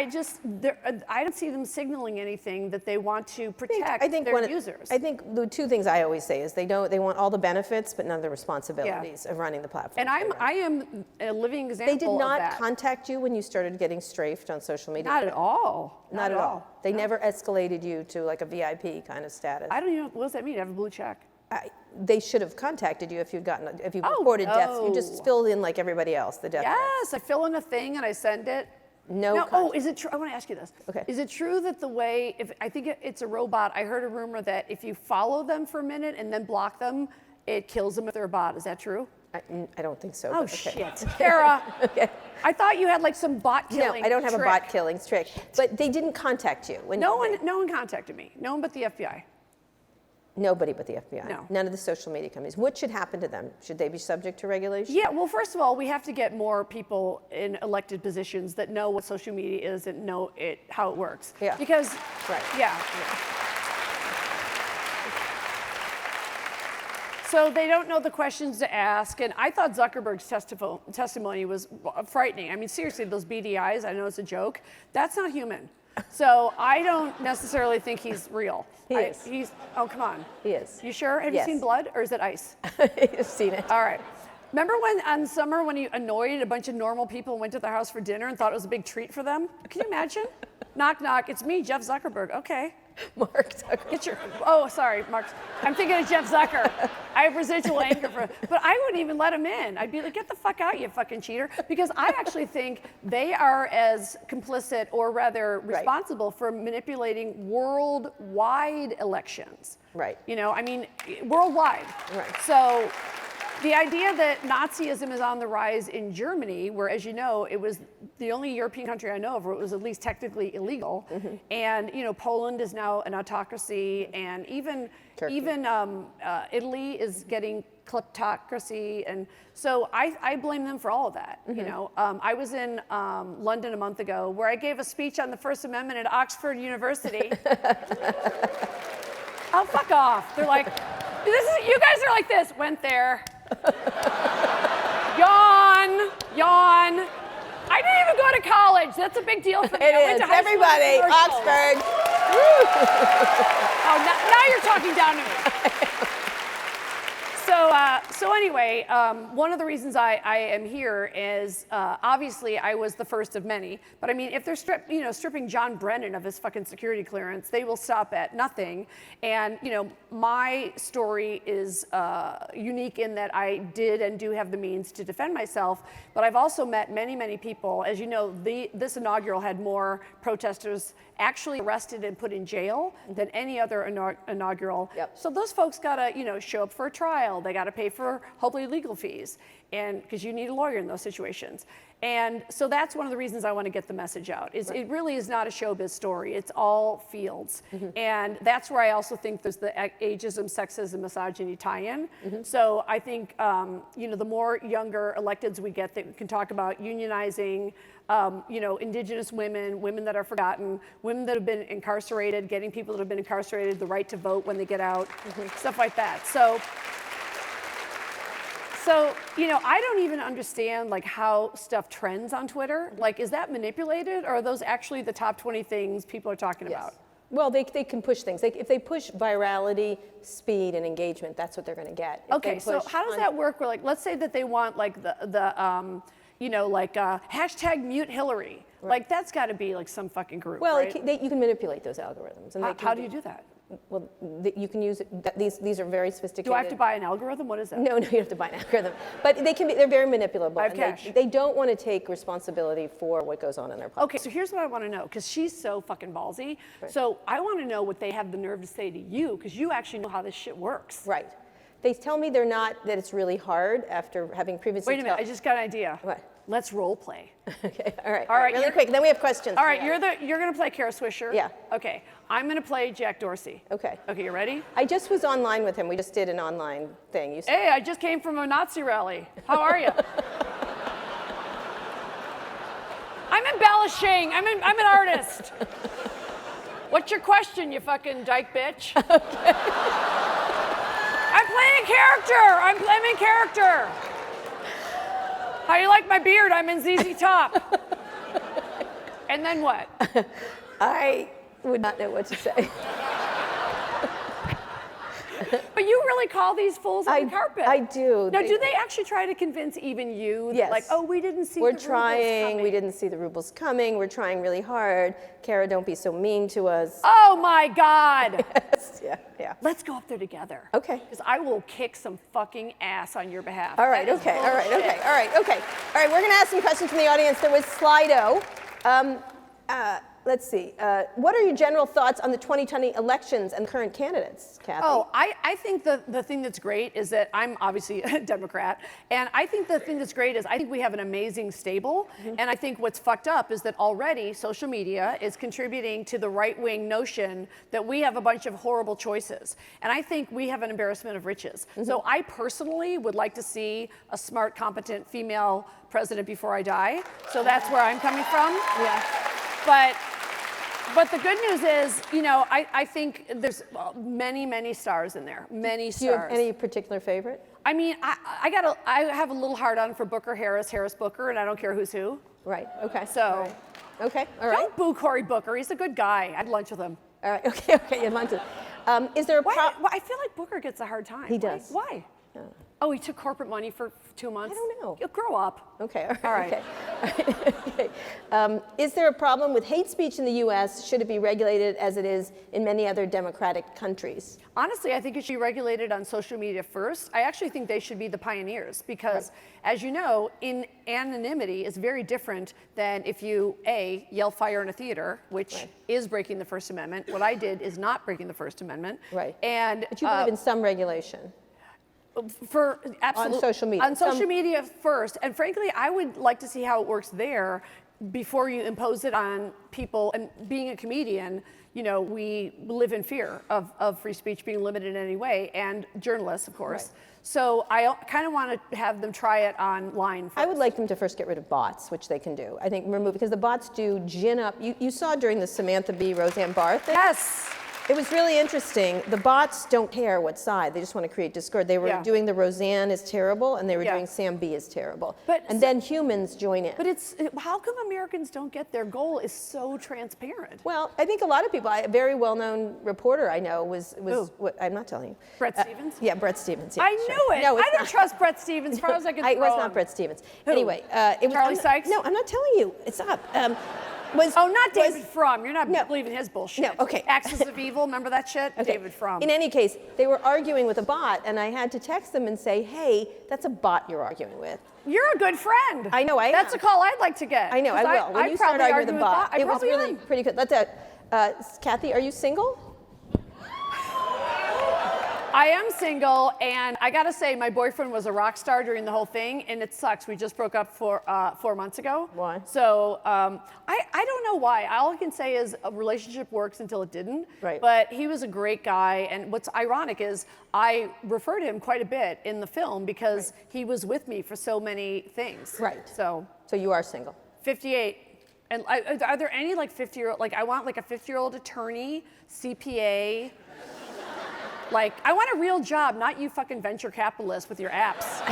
don't see them signaling anything that they want to protect their users. I think the two things I always say is they want all the benefits, but none of the responsibilities of running the platform. And I am a living example of that. They did not contact you when you started getting strafed on social media? Not at all. Not at all. They never escalated you to like a VIP kind of status? I don't even know, what does that mean, have a blue check? They should have contacted you if you've reported deaths. You just filled in like everybody else, the death Yes, I fill in a thing and I send it. No. Is it true? I want to ask you this. Okay. Is it true that I think it's a robot, I heard a rumor that if you follow them for a minute and then block them, it kills them if they're a bot. Is that true? I don't think so. Oh, okay. shit. Kara, Okay. I thought you had like some bot killing No, I don't have trick. a bot killing trick. But they didn't contact you. No one contacted me. No one but the FBI. Nobody but the FBI. No. None of the social media companies. What should happen to them? Should they be subject to regulation? Yeah, well, first of all, we have to get more people in elected positions that know what social media is and know how it works. Yeah. Because, Right. Yeah. So they don't know the questions to ask, and I thought Zuckerberg's testimony was frightening. I mean, seriously, those beady eyes, I know it's a joke. That's not human. So I don't necessarily think he's real. He is. Oh, come on. He is. You sure? Have Yes. you seen blood, or is it ice? I've seen it. All right. Remember on summer when he annoyed a bunch of normal people and went to their house for dinner and thought it was a big treat for them? Can you imagine? Knock, knock. It's me, Jeff Zuckerberg. Okay. Mark Zuckerberg. Sorry, Mark. I'm thinking of Jeff Zucker. I have residual anger but I wouldn't even let him in. I'd be like, get the fuck out, you fucking cheater. Because I actually think they are as complicit, or rather responsible for manipulating worldwide elections. Right. Worldwide. Right. So The idea that Nazism is on the rise in Germany, where, as you know, it was the only European country I know of where it was at least technically illegal, and Poland is now an autocracy, and even Italy is getting kleptocracy, and so I blame them for all of that. I was in London a month ago where I gave a speech on the First Amendment at Oxford University. Oh, fuck off! They're like, you guys are like this. Went there. Yawn, yawn. I didn't even go to college. That's a big deal for me. It is. Everybody, Oxford. Oh, now you're talking down to me. So anyway, one of the reasons I am here is obviously I was the first of many. But I mean, if they're stripping John Brennan of his fucking security clearance, they will stop at nothing. And my story is unique in that I did and do have the means to defend myself. But I've also met many, many people. As you know, this inaugural had more protesters actually arrested and put in jail than any other inaugural. Yep. So those folks gotta, show up for a trial. They gotta pay for hopefully legal fees, and because you need a lawyer in those situations. And so that's one of the reasons I want to get the message out. It really is not a showbiz story. It's all fields. And that's where I also think there's the ageism, sexism, misogyny tie-in. So I think, the more younger electeds we get that can talk about unionizing, indigenous women that are forgotten, women that have been incarcerated, getting people that have been incarcerated the right to vote when they get out, stuff like that. So, I don't even understand like how stuff trends on Twitter. Like, is that manipulated, or are those actually the top 20 things people are talking about? Well, they can push things. If they push virality, speed, and engagement, that's what they're going to get. Okay, so how does that work? Where, like, let's say that they want like hashtag mute Hillary. Right. Like, that's got to be like some fucking group. Well, right? You can manipulate those algorithms. And how do you do that? Well, you can use it. These are very sophisticated. Do I have to buy an algorithm? What is that? No, you have to buy an algorithm. But they're very manipulable. I have cash. They don't want to take responsibility for what goes on in their platform. Okay, so here's what I want to know, because she's so fucking ballsy. Right. So I want to know what they have the nerve to say to you, because you actually know how this shit works. Right. They tell me that it's really hard after having previously. Wait a minute, I just got an idea. What? Let's role play. Okay, all right. Really quick, then we have questions. All right, you're gonna play Kara Swisher. Yeah. Okay, I'm gonna play Jack Dorsey. Okay. Okay, you ready? I just was online with him. We just did an online thing. Hey, I just came from a Nazi rally. How are you? I'm embellishing. I'm an artist. What's your question, you fucking dyke bitch? Okay. I'm playing character. How you like my beard? I'm in ZZ Top. And then what? I would not know what to say. But you really call these fools on the carpet. I do. Now, do they actually try to convince even you? Yes. Like, oh, we didn't see We're the rubles trying. coming. We didn't see the rubles coming. We're trying really hard. Kara, don't be so mean to us. Oh, my God. Yes. Yeah. Let's go up there together. Okay. Because I will kick some fucking ass on your behalf. All right, okay. All right, we're going to ask some questions from the audience. There was Slido. Let's see. What are your general thoughts on the 2020 elections and current candidates, Kathy? Oh, I think the thing that's great is that I'm obviously a Democrat, and I think the thing that's great is I think we have an amazing stable, and I think what's fucked up is that already social media is contributing to the right-wing notion that we have a bunch of horrible choices, and I think we have an embarrassment of riches. So I personally would like to see a smart, competent female president before I die, so that's where I'm coming from. Yeah. But the good news is, I think there's many stars in there, many stars. Do you have any particular favorite? I mean, I have a little hard on for Booker, Harris Booker, and I don't care who's who. Right, okay. So, all right. Okay, all right. Don't boo Cory Booker, he's a good guy. I had lunch with him. All right, okay, you had lunch with him. Is there a Well, I feel like Booker gets a hard time. He does. Why? Oh, he took corporate money for 2 months? I don't know. You'll grow up. Okay, all right. Okay. Is there a problem with hate speech in the U.S.? Should it be regulated as it is in many other democratic countries? Honestly, I think it should be regulated on social media first. I actually think they should be the pioneers because, as you know, in anonymity is very different than if you, A, yell fire in a theater, which is breaking the First Amendment. What I did is not breaking the First Amendment. Right. And, but you believe in some regulation. For absolutely. On social media. On social media first. And frankly, I would like to see how it works there before you impose it on people. And being a comedian, you know, we live in fear of free speech being limited in any way, and journalists, of course. Right. So I kind of want to have them try it online first. I would like them to first get rid of bots, which they can do. I think remove, because the bots do gin up. You saw during the Samantha Bee, Roseanne Barr thing? Yes. It was really interesting. The bots don't care what side. They just want to create discord. They were doing the Roseanne is terrible, and they were doing Sam B is terrible. And then humans join in. But how come Americans don't get their goal is so transparent? Well, I think a lot of people, a very well-known reporter I know was what, I'm not telling you. Brett Stevens? Yeah, Brett Stevens. Yeah, I knew it. No, I don't trust Brett Stevens as far as I can throw It was not him. Brett Stevens. Who? Anyway, it was Charlie Sykes? No, I'm not telling you. It's up. Not David Frum. You're not believing his bullshit. No, okay. Axis of Evil, remember that shit? Okay. David Frum. In any case, they were arguing with a bot, and I had to text them and say, hey, that's a bot you're arguing with. You're a good friend. I know, That's a call I'd like to get. I know, I will. When you start arguing with a bot, it was really pretty good. Kathy, are you single? I am single, and I gotta say, my boyfriend was a rock star during the whole thing, and it sucks. We just broke up 4 months ago. Why? So I don't know why. All I can say is a relationship works until it didn't. Right. But he was a great guy, and what's ironic is I refer to him quite a bit in the film because he was with me for so many things. Right. So You are single. 58. And are there any like 50-year-old, like I want like a 50-year-old attorney, CPA. Like, I want a real job, not you fucking venture capitalists with your apps.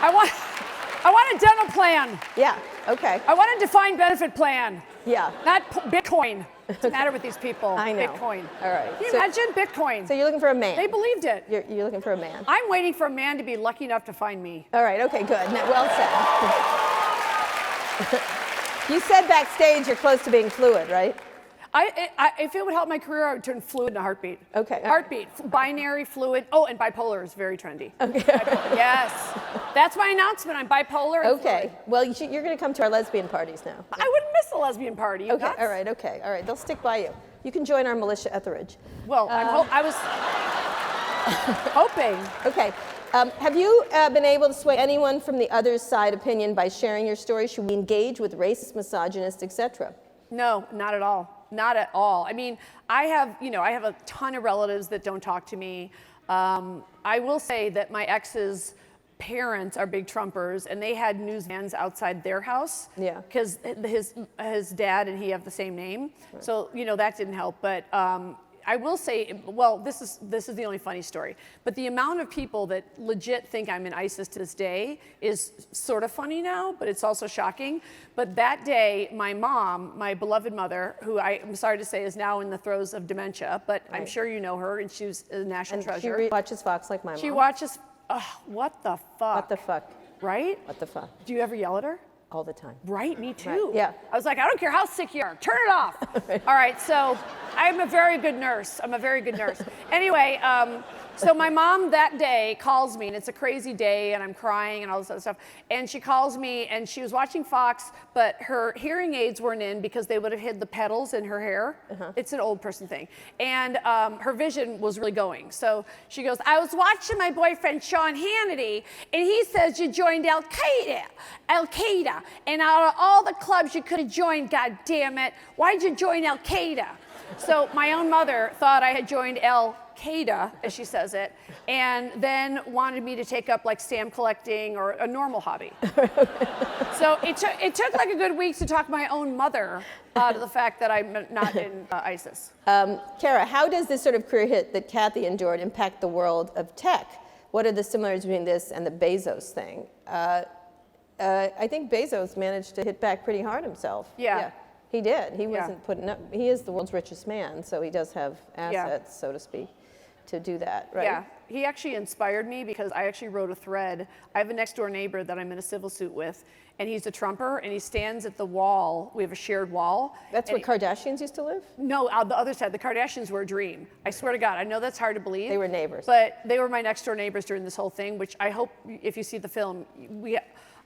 I want a dental plan. Yeah, okay. I want a defined benefit plan. Yeah. Not Bitcoin. What's the matter with these people? I know. Bitcoin. All right. Can you imagine Bitcoin? So you're looking for a man. They believed it. You're looking for a man. I'm waiting for a man to be lucky enough to find me. All right, okay, good. Well said. You said backstage you're close to being fluid, right? If it would help my career, I would turn fluid into heartbeat. Okay. Heartbeat, binary, fluid. Oh, and bipolar is very trendy. Okay. Bipolar. Yes. That's my announcement. I'm bipolar. And okay. fluid. Well, you're going to come to our lesbian parties now. I wouldn't miss a lesbian party. You Okay. nuts? All right. Okay. All right. They'll stick by you. You can join our militia at the Ridge. Well, I was hoping. Okay. Have you been able to sway anyone from the other side opinion by sharing your story? Should we engage with racist, misogynist, etc.? No, not at all. Not at all. I mean, I have a ton of relatives that don't talk to me. I will say that my ex's parents are big Trumpers, and they had news vans outside their house. Yeah. Because his dad and he have the same name. Right. So that didn't help. But I will say, well, this is the only funny story. But the amount of people that legit think I'm in ISIS to this day is sort of funny now, but it's also shocking. But that day, my mom, my beloved mother, who I'm sorry to say is now in the throes of dementia, but right. I'm sure you know her, and she was a national treasure. She watches Fox like my mom. She watches, what the fuck? What the fuck? Right? What the fuck? Do you ever yell at her? All the time. Right, me too. Right. Yeah. I was like, I don't care how sick you are, turn it off. All right, so I'm a very good nurse. Anyway, so my mom that day calls me, and it's a crazy day, and I'm crying and all this other stuff. And she calls me, and she was watching Fox, but her hearing aids weren't in because they would have hid the petals in her hair. Uh-huh. It's an old person thing. And her vision was really going. So she goes, I was watching my boyfriend, Sean Hannity, and he says you joined Al-Qaeda. And out of all the clubs you could have joined, God damn it, why'd you join Al-Qaeda? So my own mother thought I had joined Al-Qaeda, as she says it, and then wanted me to take up like stamp collecting or a normal hobby. So it took like a good week to talk my own mother out of the fact that I'm not in ISIS. Kara, how does this sort of career hit that Kathy endured impact the world of tech? What are the similarities between this and the Bezos thing? I think Bezos managed to hit back pretty hard himself. Yeah. He did. He wasn't putting up. He is the world's richest man, so he does have assets, so to speak, to do that, right? Yeah. He actually inspired me because I actually wrote a thread. I have a next door neighbor that I'm in a civil suit with, and he's a Trumper, and he stands at the wall. We have a shared wall. That's where Kardashians used to live? No, on the other side. The Kardashians were a dream. I swear to God. I know that's hard to believe. They were neighbors. But they were my next door neighbors during this whole thing, which I hope if you see the film,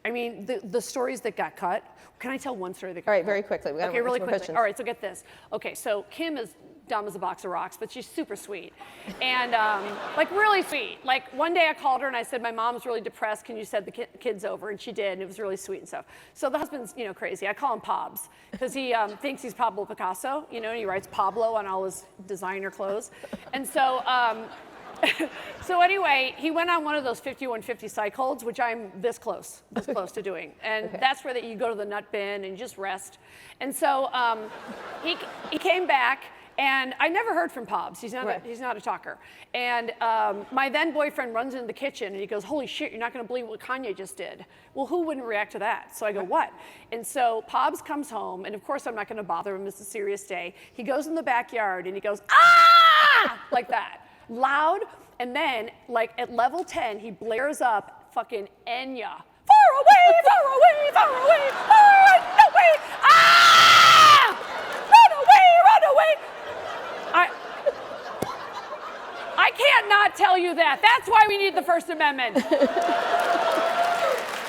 the stories that got cut. Can I tell one story that got cut? All right, very quickly. Okay, really quickly. All right, so get this. Okay, so Kim is dumb as a box of rocks, but she's super sweet. And like really sweet. Like one day I called her and I said, my mom's really depressed. Can you send the kids over? And she did, and it was really sweet and stuff. So the husband's, crazy. I call him Pobs because he thinks he's Pablo Picasso, and he writes Pablo on all his designer clothes. And so, so anyway, he went on one of those 5150 psych holds, which I'm this close to doing. And that's where you go to the nut bin and you just rest. And so he came back, and I never heard from Pobs. He's not a talker. And my then boyfriend runs into the kitchen and he goes, holy shit, you're not gonna believe what Kanye just did. Well, who wouldn't react to that? So I go, what? And so Pobs comes home, and of course I'm not gonna bother him, it's a serious day. He goes in the backyard and he goes, ah! Like that. Loud, and then like at level 10 he blares up fucking Enya. Far away, far away, far away, far away, ah! Run away. I can't not tell you that. That's why we need the First Amendment.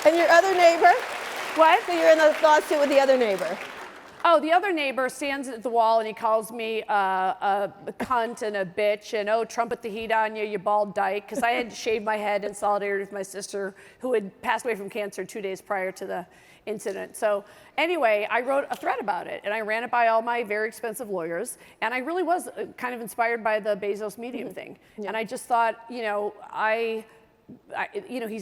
And your other neighbor? What? So you're in a lawsuit with the other neighbor. Oh, the other neighbor stands at the wall and he calls me a cunt and a bitch and, oh, trumpet the heat on you, you bald dyke, because I had shaved my head in solidarity with my sister who had passed away from cancer 2 days prior to the incident. So anyway, I wrote a thread about it and I ran it by all my very expensive lawyers, and I really was kind of inspired by the Bezos Medium thing. Yeah. And I just thought, he's a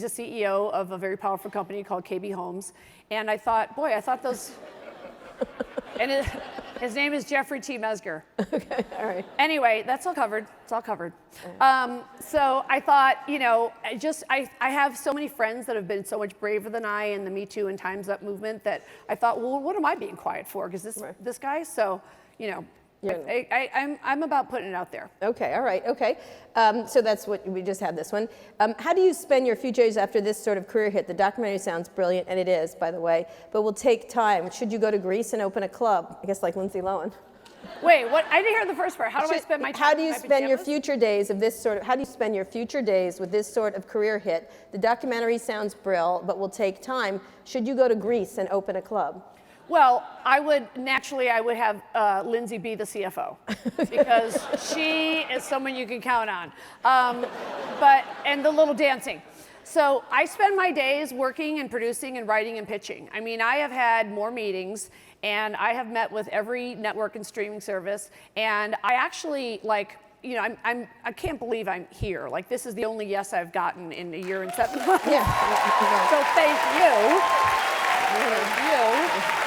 CEO of a very powerful company called KB Homes, and I thought, those... And his name is Jeffrey T. Mesger. Okay, all right. Anyway, that's all covered. It's all covered. So I thought, I have so many friends that have been so much braver than I in the Me Too and Time's Up movement that I thought, well, what am I being quiet for? Because this guy, so, I'm about putting it out there. Okay, all right, okay. So that's what, we just had this one. How do you spend your future days after this sort of career hit? The documentary sounds brilliant, and it is, by the way, but will take time. Should you go to Greece and open a club? I guess like Lindsay Lohan. Wait, what? I didn't hear the first part. How do I spend my time? How do you spend your future days of this sort of, how do you spend your future days with this sort of career hit? The documentary sounds brilliant, but will take time. Should you go to Greece and open a club? Well, I would have Lindsay be the CFO because she is someone you can count on. And the little dancing. So I spend my days working and producing and writing and pitching. I mean, I have had more meetings and I have met with every network and streaming service, and I actually I can't believe I'm here. Like, this is the only yes I've gotten in a year and 7 months. Yeah. So thank you. Thank you.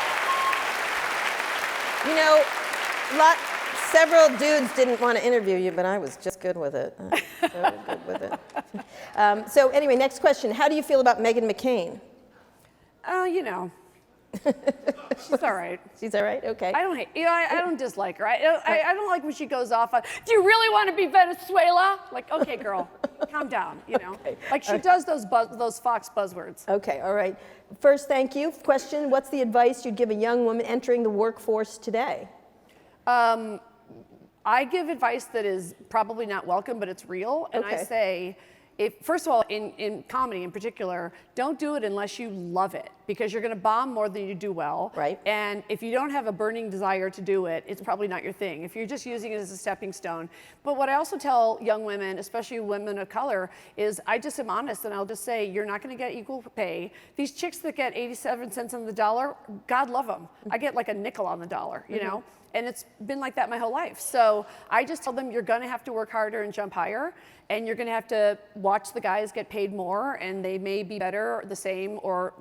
Several dudes didn't want to interview you, but I was just good with it. So good with it. So anyway, next question. How do you feel about Meghan McCain? She's all right. She's all right? Okay. I don't hate, I don't dislike her. I don't like when she goes off on, do you really want to be Venezuela? Like, okay, girl, calm down, Okay. Like, she does those Fox buzzwords. Okay, all right. First, thank you. Question, what's the advice you'd give a young woman entering the workforce today? I give advice that is probably not welcome, but it's real. And I say, first of all, in comedy in particular, don't do it unless you love it, because you're going to bomb more than you do well. Right. And if you don't have a burning desire to do it, it's probably not your thing. If you're just using it as a stepping stone. But what I also tell young women, especially women of color, is I just am honest, and I'll just say, you're not going to get equal pay. These chicks that get 87 cents on the dollar, God love them. I get like a nickel on the dollar, you know? And it's been like that my whole life. So I just tell them, you're going to have to work harder and jump higher, and you're going to have to watch the guys get paid more, and they may be better, the same, or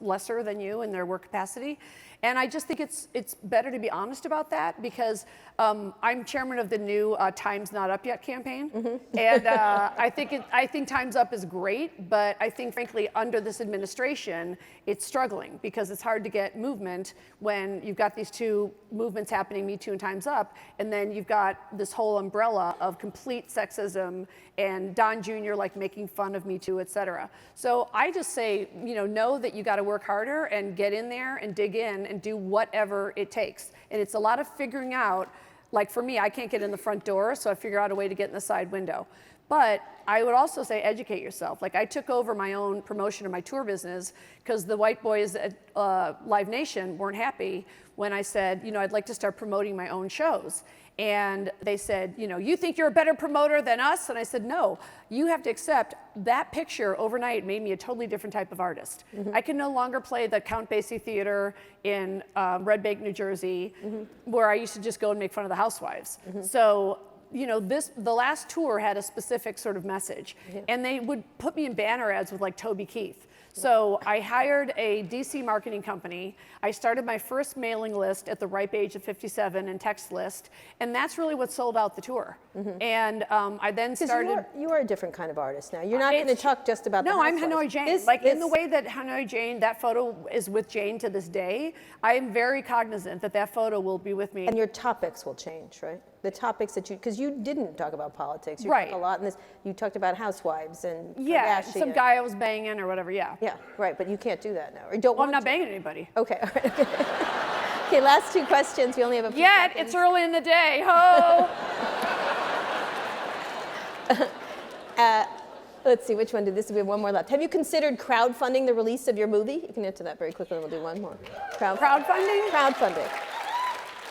lesser than you in their work capacity. And I just think it's better to be honest about that, because I'm chairman of the new Time's Not Up Yet campaign. And I think Time's Up is great, but I think, frankly, under this administration, it's struggling, because it's hard to get movement when you've got these two movements happening, Me Too and Time's Up, and then you've got this whole umbrella of complete sexism and Don Jr. making fun of Me Too, et cetera. So I just say, know that you got to work harder and get in there and dig in and do whatever it takes. And it's a lot of figuring out. Like, for me, I can't get in the front door, so I figure out a way to get in the side window. But I would also say educate yourself. Like I took over my own promotion of my tour business because the white boys at Live Nation weren't happy when I said, I'd like to start promoting my own shows. And they said, you think you're a better promoter than us? And I said, no, you have to accept that picture overnight made me a totally different type of artist. I can no longer play the Count Basie Theater in Red Bank, New Jersey, where I used to just go and make fun of the housewives. So, the last tour had a specific sort of message. And they would put me in banner ads with like Toby Keith. So I hired a DC marketing company. I started my first mailing list at the ripe age of 57 and text list. And that's really what sold out the tour. And I then started. You are a different kind of artist now. You're not going to talk just about the housewives. No, I'm Hanoi Jane. In the way that Hanoi Jane, that photo is with Jane to this day, I am very cognizant that that photo will be with me. And your topics will change, right? The topics that because you didn't talk about politics. You right. talked a lot in this. You talked about housewives and some guy I was banging or whatever, yeah. Yeah, right, but you can't do that now. Or you don't want I'm not to. banging anybody. Okay, all right. Okay, last two questions. We only have a few seconds. It's early in the day, ho! Let's see, which one did this? We have one more left. Have you considered crowdfunding the release of your movie? You can answer that very quickly, and we'll do one more. Crowdfunding? Crowdfunding.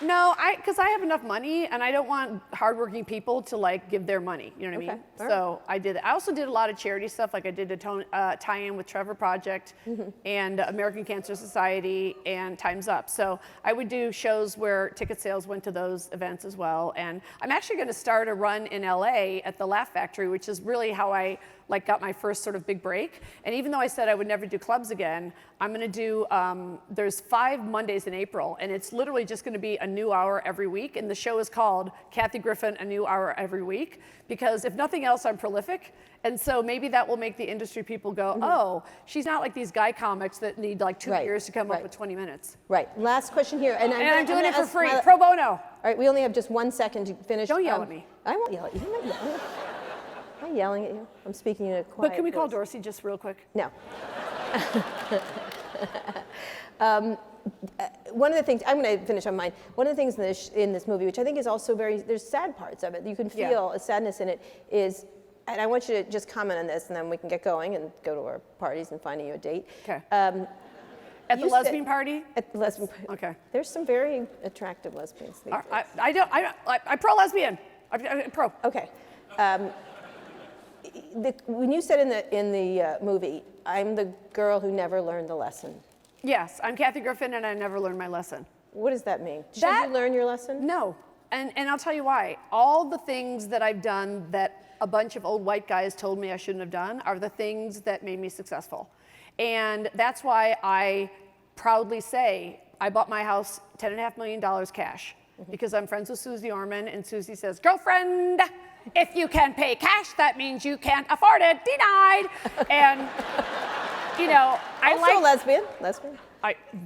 No, because I have enough money, and I don't want hardworking people to like give their money. You know what I mean? So I did. I also did a lot of charity stuff. Like I did a tie-in with Trevor Project and American Cancer Society and Time's Up. So I would do shows where ticket sales went to those events as well. And I'm actually going to start a run in LA at the Laugh Factory, which is really how I got my first sort of big break. And even though I said I would never do clubs again, I'm gonna do, there's 5 Mondays in April, and it's literally just gonna be a new hour every week, and the show is called Kathy Griffin, A New Hour Every Week, because if nothing else, I'm prolific, and so maybe that will make the industry people go, oh, she's not like these guy comics that need like 2 years to come up with 20 minutes. Right, last question here. And I'm doing it for free, pro bono. All right, we only have just 1 second to finish. Don't yell at me. I won't yell at you. I'm not yelling at you. I'm speaking in a quiet But can we call voice. Dorsey just real quick? No. One of the things, I'm going to finish on mine. One of the things in this movie, which I think is also there's sad parts of it. You can feel a sadness in it is, and I want you to just comment on this, and then we can get going and go to our parties and finding you a date. Okay. At the lesbian party? At the lesbian party. Okay. There's some very attractive lesbians. I'm pro-lesbian. I'm pro. Okay. When you said in the movie, I'm the girl who never learned the lesson. Yes, I'm Kathy Griffin, and I never learned my lesson. What does that mean? Should you learn your lesson? No, and I'll tell you why. All the things that I've done that a bunch of old white guys told me I shouldn't have done are the things that made me successful. And that's why I proudly say I bought my house $10.5 million cash, because I'm friends with Susie Orman, and Susie says, girlfriend, if you can pay cash, that means you can't afford it. Denied. And, I like lesbian.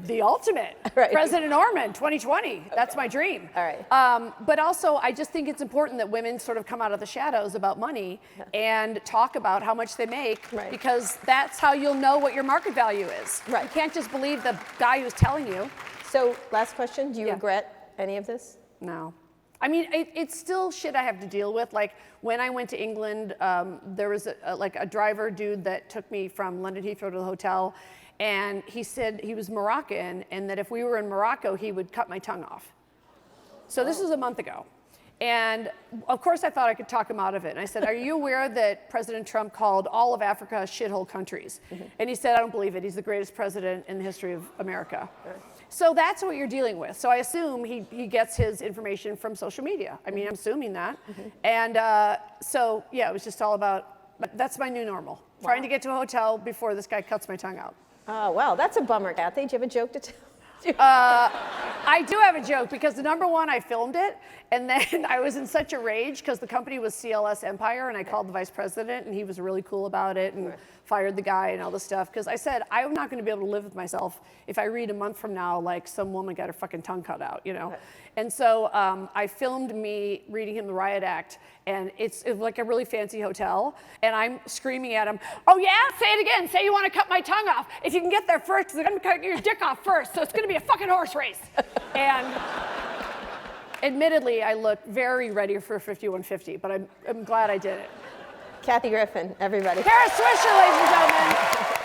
The ultimate. Right. President Orman, 2020. That's my dream. All right. But also, I just think it's important that women sort of come out of the shadows about money and talk about how much they make, because that's how you'll know what your market value is. Right. You can't just believe the guy who's telling you. So, last question. Do you regret any of this? No. I mean, it's still shit I have to deal with. Like when I went to England, there was a driver dude that took me from London Heathrow to the hotel, and he said he was Moroccan, and that if we were in Morocco, he would cut my tongue off. So this was a month ago. And of course I thought I could talk him out of it. And I said, are you aware that President Trump called all of Africa shithole countries? And he said, I don't believe it. He's the greatest president in the history of America. So that's what you're dealing with. So I assume he gets his information from social media. I mean, I'm assuming that. And so, yeah, it was just all about, that's my new normal. Trying to get to a hotel before this guy cuts my tongue out. Oh, wow, that's a bummer, Kathy. Do you have a joke to tell? I do have a joke, because number one, I filmed it, and then I was in such a rage because the company was CLS Empire, and I called the vice president, and he was really cool about it, and fired the guy and all this stuff, because I said, I'm not going to be able to live with myself if I read a month from now like some woman got her fucking tongue cut out, And so I filmed me reading him the riot act, and it's like a really fancy hotel, and I'm screaming at him, oh yeah, say it again, say you want to cut my tongue off. If you can get there first, because I'm going to cut your dick off first, so it's going to be a fucking horse race. And admittedly, I look very ready for 5150, but I'm glad I did it. Kathy Griffin, everybody. Kara Swisher, ladies and gentlemen.